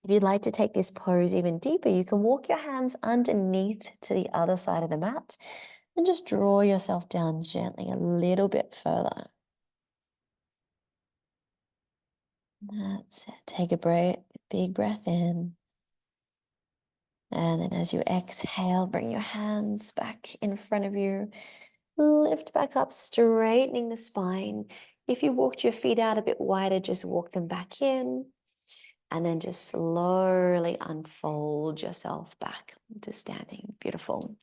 If you'd like to take this pose even deeper, you can walk your hands underneath to the other side of the mat and just draw yourself down gently a little bit further. That's it. Take a big breath in. And then as you exhale, bring your hands back in front of you. Lift back up, straightening the spine. If you walked your feet out a bit wider, just walk them back in. And then just slowly unfold yourself back to standing. Beautiful.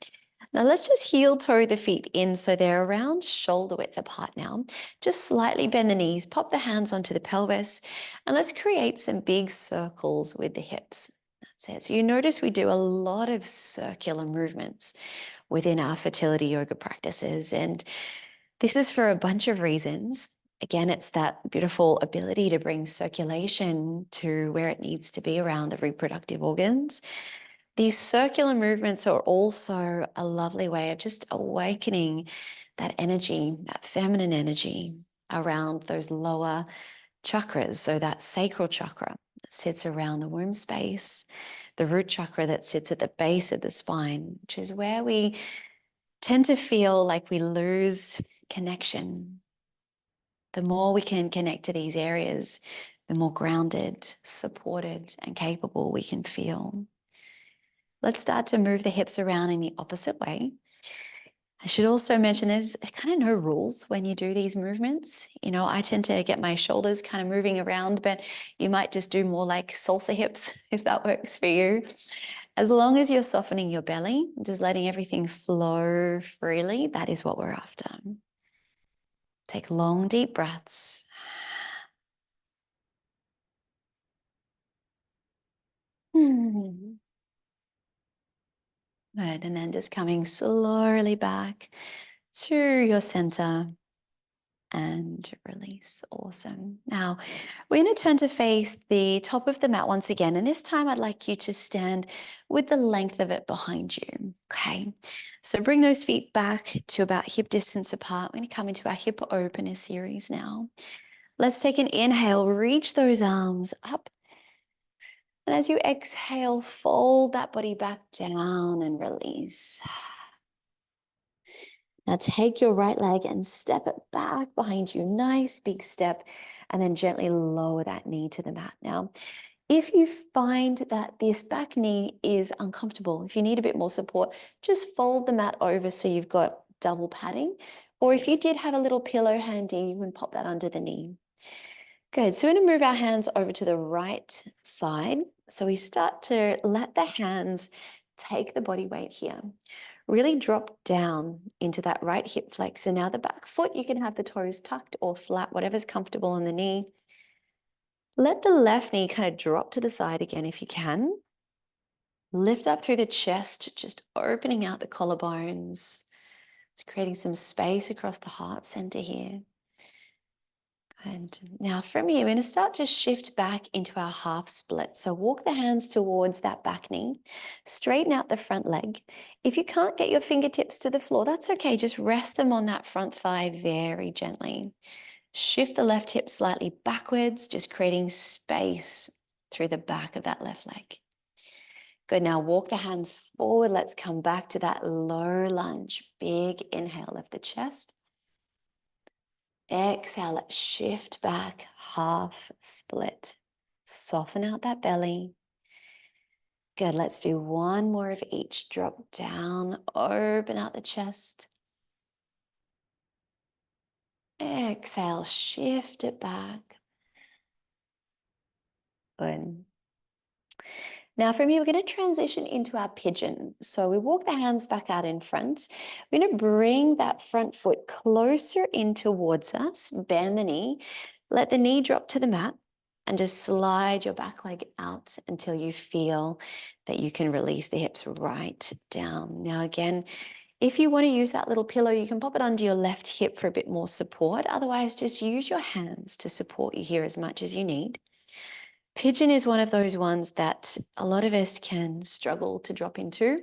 Now let's just heel toe the feet in so they're around shoulder width apart now. Just slightly bend the knees, pop the hands onto the pelvis, and let's create some big circles with the hips. That's it. So you notice we do a lot of circular movements within our fertility yoga practices, and this is for a bunch of reasons. Again, it's that beautiful ability to bring circulation to where it needs to be around the reproductive organs. These circular movements are also a lovely way of just awakening that energy, that feminine energy around those lower chakras. So that sacral chakra that sits around the womb space, the root chakra that sits at the base of the spine, which is where we tend to feel like we lose connection. The more we can connect to these areas, the more grounded, supported, and capable we can feel. Let's start to move the hips around in the opposite way. I should also mention there's kind of no rules when you do these movements. You know, I tend to get my shoulders kind of moving around, but you might just do more like salsa hips if that works for you. As long as you're softening your belly, just letting everything flow freely, that is what we're after. Take long, deep breaths. Good. And then just coming slowly back to your center and release. Awesome. Now we're going to turn to face the top of the mat once again. And this time I'd like you to stand with the length of it behind you. Okay. So bring those feet back to about hip distance apart. We're going to come into our hip opener series now. Let's take an inhale, reach those arms up. And as you exhale, fold that body back down and release. Now take your right leg and step it back behind you. Nice big step. And then gently lower that knee to the mat. Now, if you find that this back knee is uncomfortable, if you need a bit more support, just fold the mat over so you've got double padding. Or if you did have a little pillow handy, you can pop that under the knee. Good. So we're going to move our hands over to the right side. So we start to let the hands take the body weight here. Really drop down into that right hip flex. And now the back foot, you can have the toes tucked or flat, whatever's comfortable on the knee. Let the left knee kind of drop to the side again if you can. Lift up through the chest, just opening out the collarbones. It's creating some space across the heart center here. And now from here, we're going to start to shift back into our half split. So walk the hands towards that back knee, straighten out the front leg. If you can't get your fingertips to the floor, that's okay. Just rest them on that front thigh very gently. Shift the left hip slightly backwards, just creating space through the back of that left leg. Good. Now walk the hands forward. Let's come back to that low lunge. Big inhale of the chest. Exhale, let's shift back, half split. Soften out that belly. Good, let's do one more of each. Drop down, open out the chest. Exhale, shift it back. Good. Now from here, we're going to transition into our pigeon. So we walk the hands back out in front. We're going to bring that front foot closer in towards us, bend the knee, let the knee drop to the mat, and just slide your back leg out until you feel that you can release the hips right down. Now again, if you want to use that little pillow, you can pop it under your left hip for a bit more support. Otherwise, just use your hands to support you here as much as you need. Pigeon is one of those ones that a lot of us can struggle to drop into.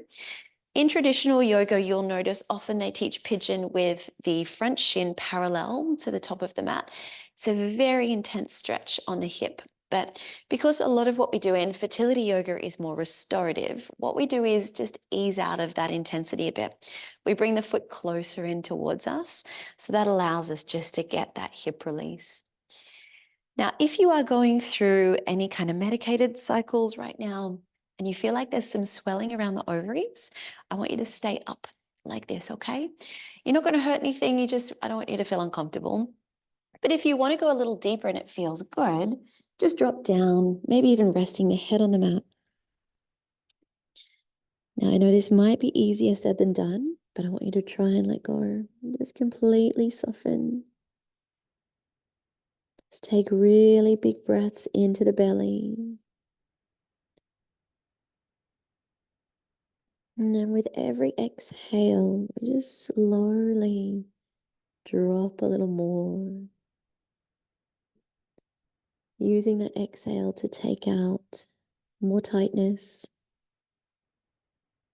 In traditional yoga, you'll notice often they teach pigeon with the front shin parallel to the top of the mat. It's a very intense stretch on the hip. But because a lot of what we do in fertility yoga is more restorative, what we do is just ease out of that intensity a bit. We bring the foot closer in towards us. So that allows us just to get that hip release. Now, if you are going through any kind of medicated cycles right now, and you feel like there's some swelling around the ovaries, I want you to stay up like this, okay? You're not going to hurt anything. I don't want you to feel uncomfortable. But if you want to go a little deeper and it feels good, just drop down, maybe even resting the head on the mat. Now, I know this might be easier said than done, but I want you to try and let go. Just completely soften. Just take really big breaths into the belly. And then with every exhale, we just slowly drop a little more. Using that exhale to take out more tightness,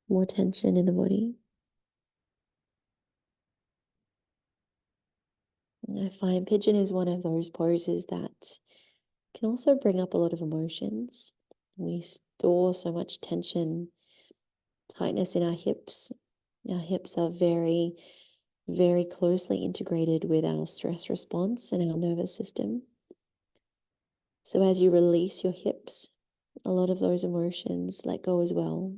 more tension in the body. And I find pigeon is one of those poses that can also bring up a lot of emotions. We store so much tension, tightness in our hips. Our hips are very, very closely integrated with our stress response and our nervous system. So as you release your hips, a lot of those emotions let go as well.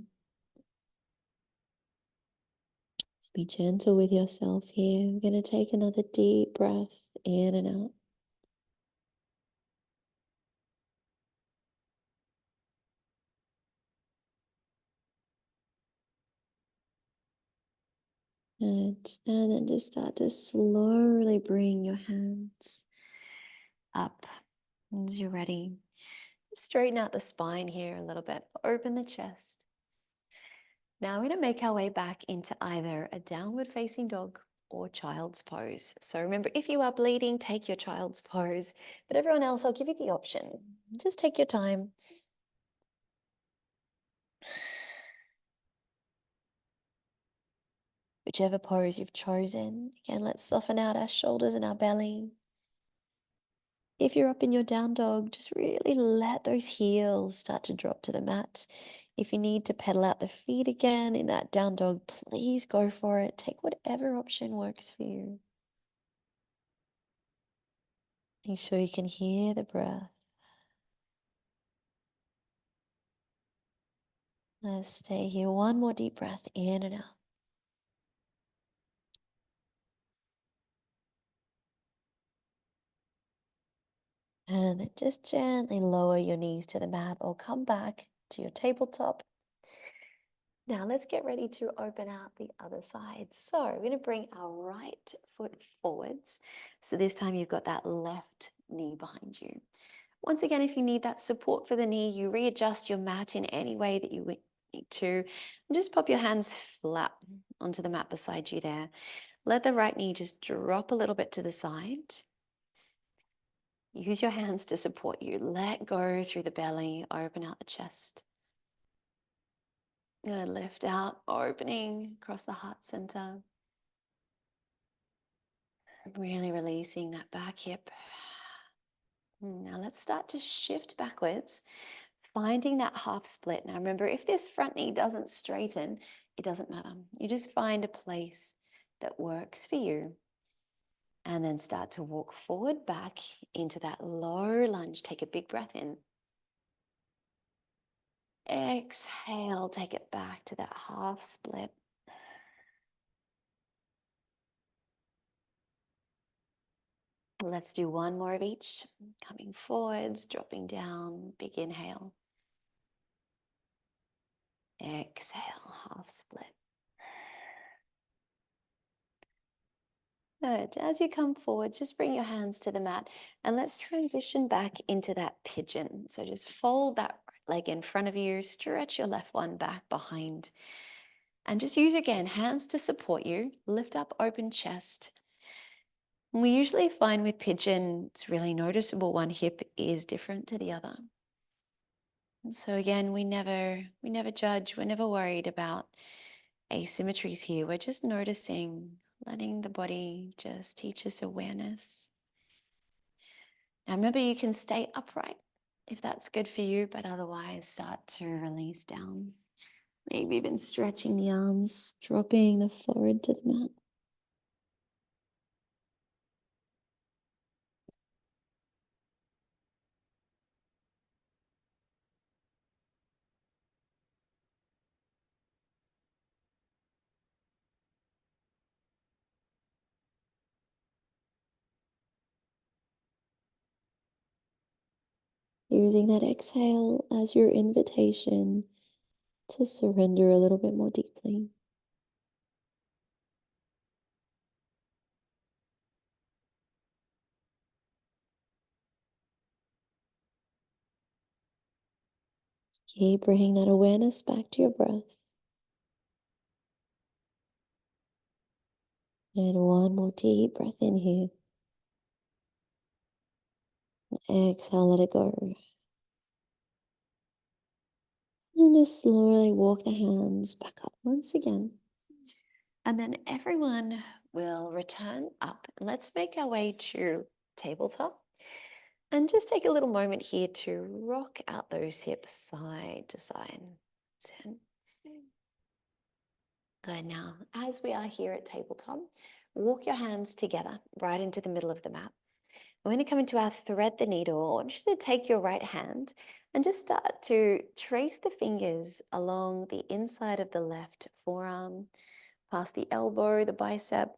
Just be gentle with yourself here. We're going to take another deep breath in and out. And then just start to slowly bring your hands up as you're ready. Straighten out the spine here a little bit. Open the chest. Now we're going to make our way back into either a downward facing dog or child's pose. So remember, if you are bleeding, take your child's pose. But everyone else, I'll give you the option. Just take your time. Whichever pose you've chosen. Again, let's soften out our shoulders and our belly. If you're up in your down dog, just really let those heels start to drop to the mat. If you need to pedal out the feet again in that down dog, please go for it. Take whatever option works for you. Make sure you can hear the breath. Let's stay here. One more deep breath in and out. And then just gently lower your knees to the mat or come back to your tabletop. Now let's get ready to open out the other side. So we're going to bring our right foot forwards. So this time you've got that left knee behind you. Once again, if you need that support for the knee, you readjust your mat in any way that you need to. And just pop your hands flat onto the mat beside you there. Let the right knee just drop a little bit to the side. Use your hands to support you. Let go through the belly, open out the chest. Good, lift out, opening across the heart center. Really releasing that back hip. Now let's start to shift backwards, finding that half split. Now remember, if this front knee doesn't straighten, it doesn't matter. You just find a place that works for you. And then start to walk forward back into that low lunge. Take a big breath in. Exhale, take it back to that half split. Let's do one more of each. Coming forwards, dropping down, big inhale. Exhale, half split. Good. As you come forward, just bring your hands to the mat and let's transition back into that pigeon. So just fold that right leg in front of you, stretch your left one back behind, and just use again hands to support you. Lift up, open chest. And we usually find with pigeon, it's really noticeable. One hip is different to the other. And so again, we never judge. We're never worried about asymmetries here. We're just noticing, letting the body just teach us awareness. Now remember, you can stay upright if that's good for you, but otherwise start to release down. Maybe even stretching the arms, dropping the forehead to the mat. Using that exhale as your invitation to surrender a little bit more deeply. Keep bringing that awareness back to your breath. And one more deep breath in here. Exhale, let it go. And just slowly walk the hands back up once again. And then everyone will return up. Let's make our way to tabletop. And just take a little moment here to rock out those hips side to side. Good. Now, as we are here at tabletop, walk your hands together right into the middle of the mat. We're going to come into our thread the needle. I want you to take your right hand and just start to trace the fingers along the inside of the left forearm, past the elbow, the bicep.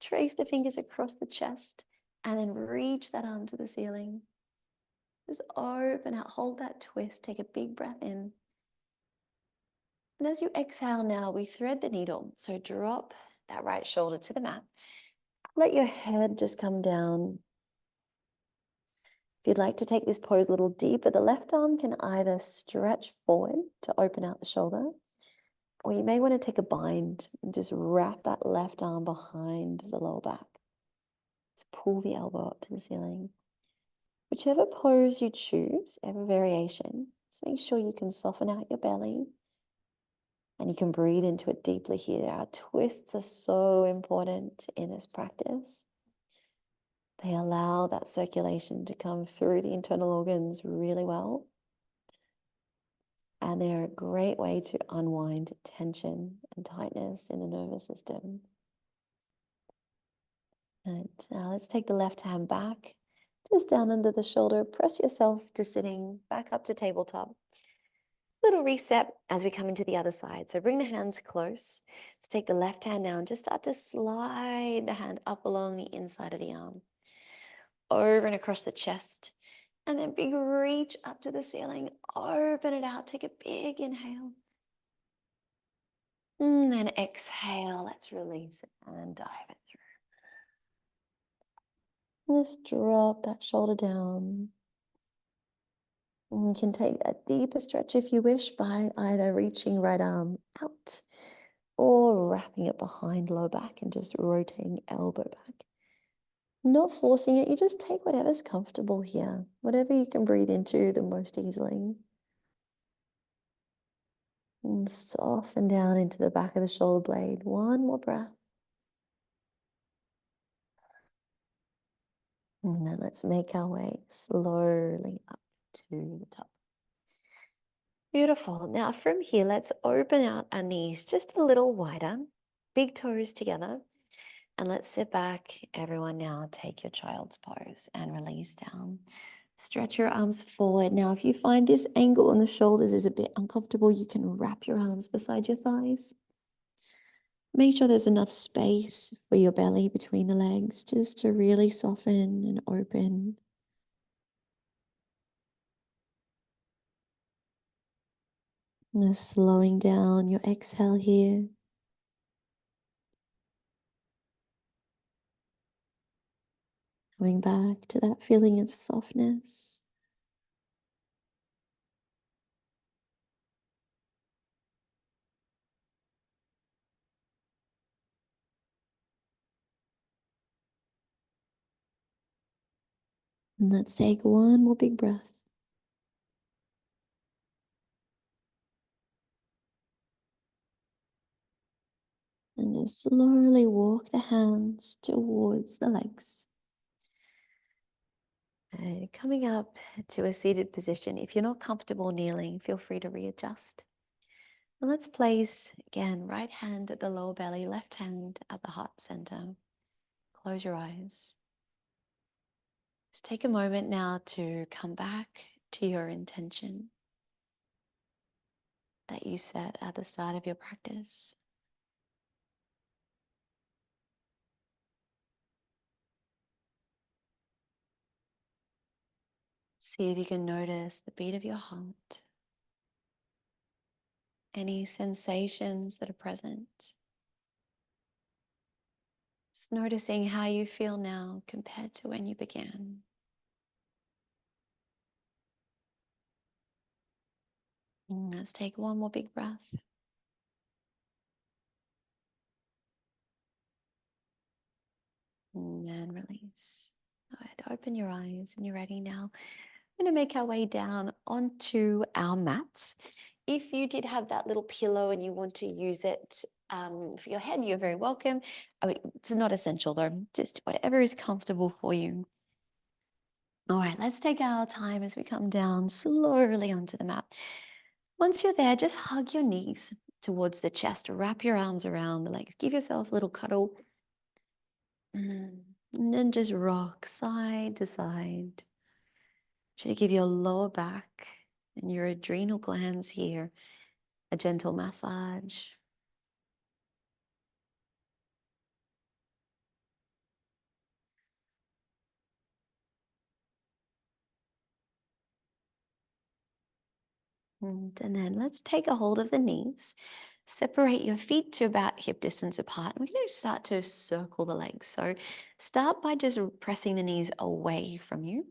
Trace the fingers across the chest and then reach that arm to the ceiling. Just open out, hold that twist, take a big breath in. And as you exhale now, we thread the needle. So drop that right shoulder to the mat. Let your head just come down. If you'd like to take this pose a little deeper, the left arm can either stretch forward to open out the shoulder, or you may want to take a bind and just wrap that left arm behind the lower back. Just pull the elbow up to the ceiling. Whichever pose you choose, every variation, just make sure you can soften out your belly and you can breathe into it deeply here. Our twists are so important in this practice. They allow that circulation to come through the internal organs really well. And they're a great way to unwind tension and tightness in the nervous system. And now let's take the left hand back, just down under the shoulder. Press yourself to sitting, back up to tabletop. Little reset as we come into the other side. So bring the hands close. Let's take the left hand now and just start to slide the hand up along the inside of the arm, over and across the chest, and then big reach up to the ceiling. Open it out. Take a big inhale. And then exhale. Let's release it and dive it through. Just drop that shoulder down. And you can take a deeper stretch if you wish by either reaching right arm out or wrapping it behind low back and just rotating elbow back. Not forcing it, you just take whatever's comfortable here, whatever you can breathe into the most easily. And soften down into the back of the shoulder blade. One more breath. And then let's make our way slowly up to the top. Beautiful. Now from here, let's open out our knees just a little wider, big toes together. And let's sit back. Everyone now take your child's pose and release down. Stretch your arms forward. Now, if you find this angle on the shoulders is a bit uncomfortable, you can wrap your arms beside your thighs. Make sure there's enough space for your belly between the legs just to really soften and open. And just slowing down your exhale here. Coming back to that feeling of softness. And let's take one more big breath. And then slowly walk the hands towards the legs. And coming up to a seated position. If you're not comfortable kneeling, feel free to readjust. And let's place, again, right hand at the lower belly, left hand at the heart center. Close your eyes. Just take a moment now to come back to your intention that you set at the start of your practice. See if you can notice the beat of your heart, any sensations that are present. Just noticing how you feel now compared to when you began. Let's take one more big breath. And then release. Go ahead, open your eyes when you're ready now. We're going to make our way down onto our mats. If you did have that little pillow and you want to use it for your head, you're very welcome. I mean, it's not essential though, just whatever is comfortable for you. All right, let's take our time as we come down slowly onto the mat. Once you're there, just hug your knees towards the chest, wrap your arms around the legs, give yourself a little cuddle. And then just rock side to side. Try to give your lower back and your adrenal glands here a gentle massage. And then let's take a hold of the knees. Separate your feet to about hip distance apart. We're going to start to circle the legs. So start by just pressing the knees away from you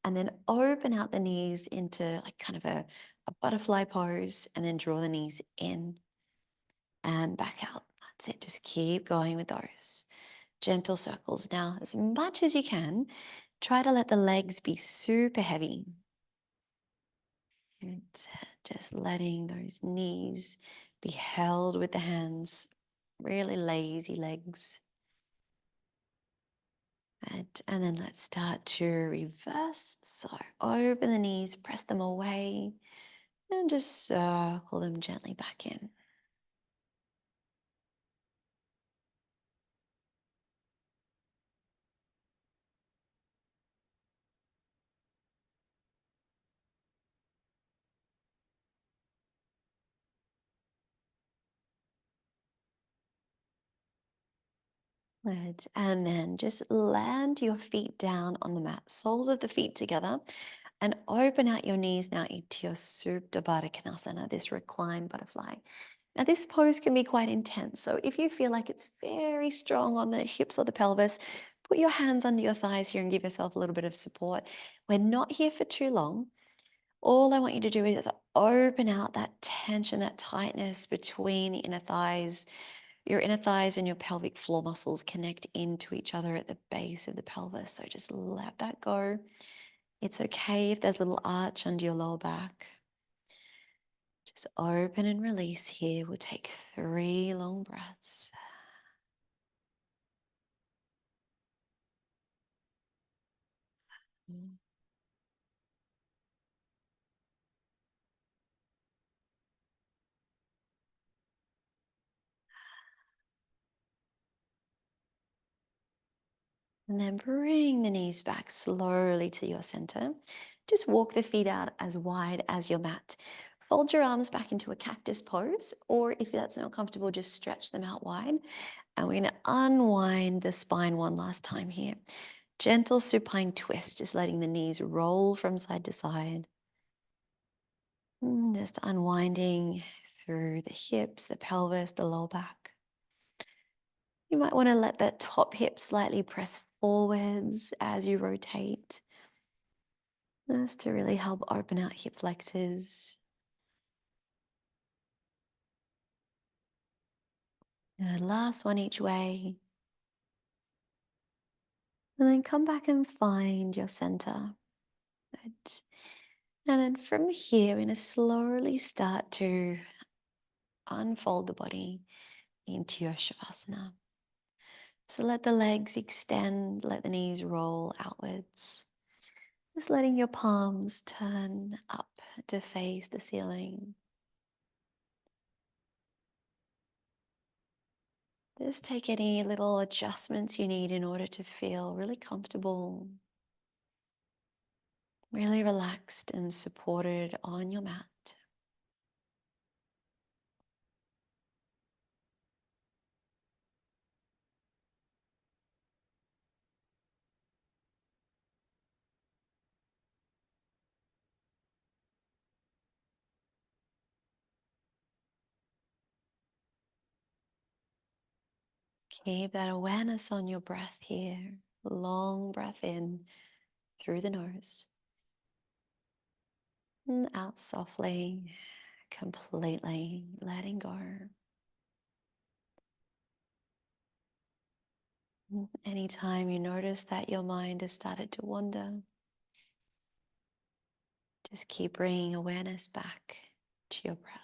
and then open out the knees into like kind of a butterfly pose and then draw the knees in and back out. That's it. Just keep going with those gentle circles. Now, as much as you can, try to let the legs be super heavy. And just letting those knees be held with the hands, really lazy legs. And then let's start to reverse. So open the knees, press them away, and just circle them gently back in. Good. And then just land your feet down on the mat, soles of the feet together, and open out your knees now into your Supta Baddha Konasana, this reclined butterfly. Now, this pose can be quite intense. So if you feel like it's very strong on the hips or the pelvis, put your hands under your thighs here and give yourself a little bit of support. We're not here for too long. All I want you to do is open out that tension, that tightness between the inner thighs. Your inner thighs and your pelvic floor muscles connect into each other at the base of the pelvis. So just let that go. It's okay if there's a little arch under your lower back. Just open and release here. We'll take 3 long breaths. And then bring the knees back slowly to your center. Just walk the feet out as wide as your mat. Fold your arms back into a cactus pose, or if that's not comfortable, just stretch them out wide. And we're going to unwind the spine one last time here. Gentle supine twist, just letting the knees roll from side to side. Just unwinding through the hips, the pelvis, the lower back. You might want to let that top hip slightly press forwards as you rotate. Just to really help open out hip flexors. Good. Last one each way. And then come back and find your center. Good. And then from here, we're going to slowly start to unfold the body into your Shavasana. So let the legs extend, let the knees roll outwards. Just letting your palms turn up to face the ceiling. Just take any little adjustments you need in order to feel really comfortable, really relaxed and supported on your mat. Keep that awareness on your breath here. Long breath in through the nose and out softly, completely letting go. Anytime you notice that your mind has started to wander, just keep bringing awareness back to your breath.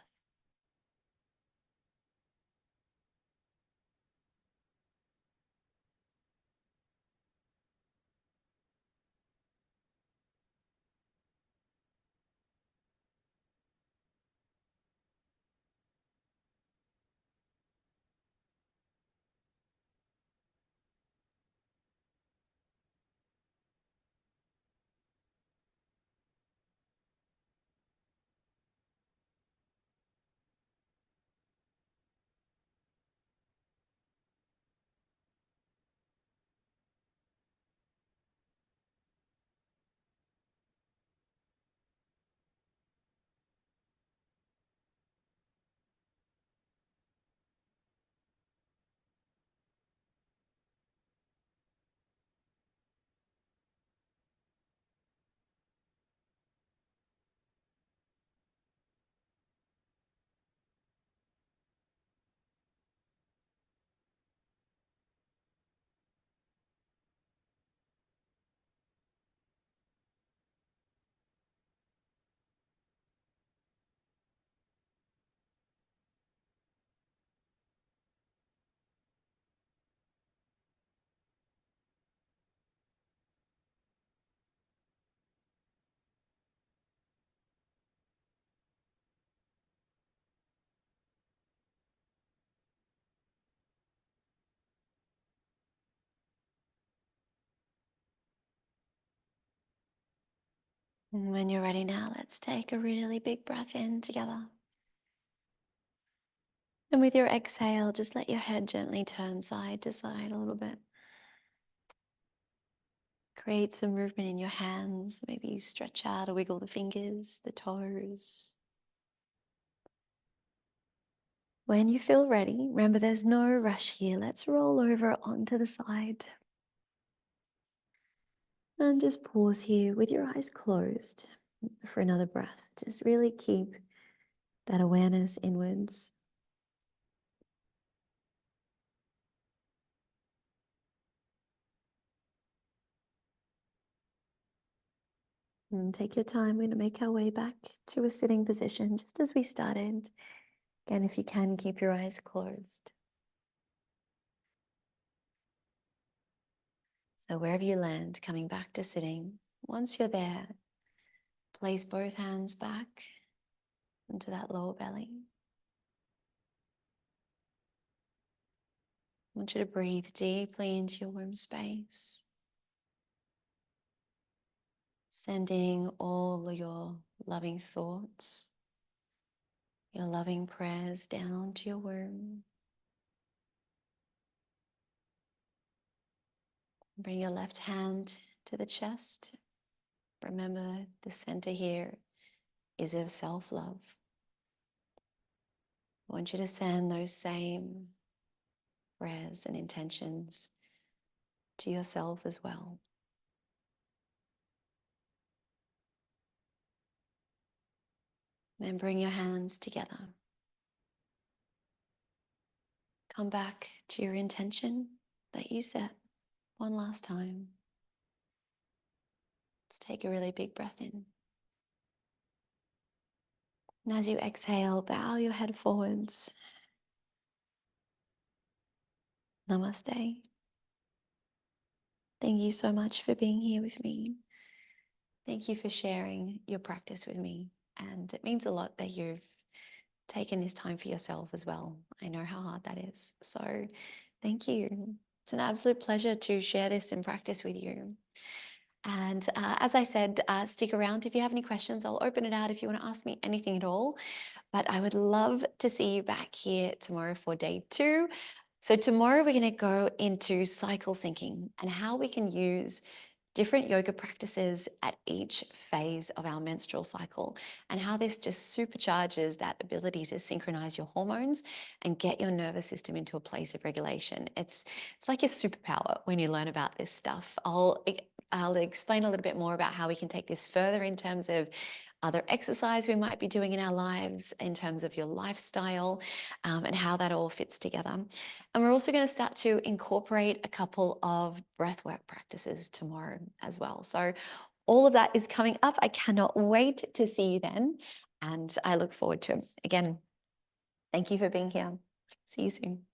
And when you're ready now, let's take a really big breath in together. And with your exhale, just let your head gently turn side to side a little bit. Create some movement in your hands, maybe stretch out or wiggle the fingers, the toes. When you feel ready, remember there's no rush here. Let's roll over onto the side. And just pause here with your eyes closed for another breath. Just really keep that awareness inwards. And take your time. We're going to make our way back to a sitting position just as we started. Again, if you can, keep your eyes closed. So wherever you land, coming back to sitting, once you're there, place both hands back into that lower belly. I want you to breathe deeply into your womb space, sending all your loving thoughts, your loving prayers down to your womb. Bring your left hand to the chest. Remember, the center here is of self-love. I want you to send those same prayers and intentions to yourself as well. Then bring your hands together. Come back to your intention that you set one last time. Let's take a really big breath in. And as you exhale, bow your head forwards. Namaste. Thank you so much for being here with me. Thank you for sharing your practice with me. And it means a lot that you've taken this time for yourself as well. I know how hard that is. So thank you. It's an absolute pleasure to share this in practice with you. And as I said, stick around if you have any questions. I'll open it out if you want to ask me anything at all. But I would love to see you back here tomorrow for day 2. So tomorrow we're going to go into cycle syncing and how we can use different yoga practices at each phase of our menstrual cycle, and how this just supercharges that ability to synchronize your hormones and get your nervous system into a place of regulation. It's like a superpower when you learn about this stuff. I'll explain a little bit more about how we can take this further in terms of other exercise we might be doing in our lives, in terms of your lifestyle, and how that all fits together. And we're also going to start to incorporate a couple of breathwork practices tomorrow as well. So all of that is coming up. I cannot wait to see you then. And I look forward to it. Again, thank you for being here. See you soon.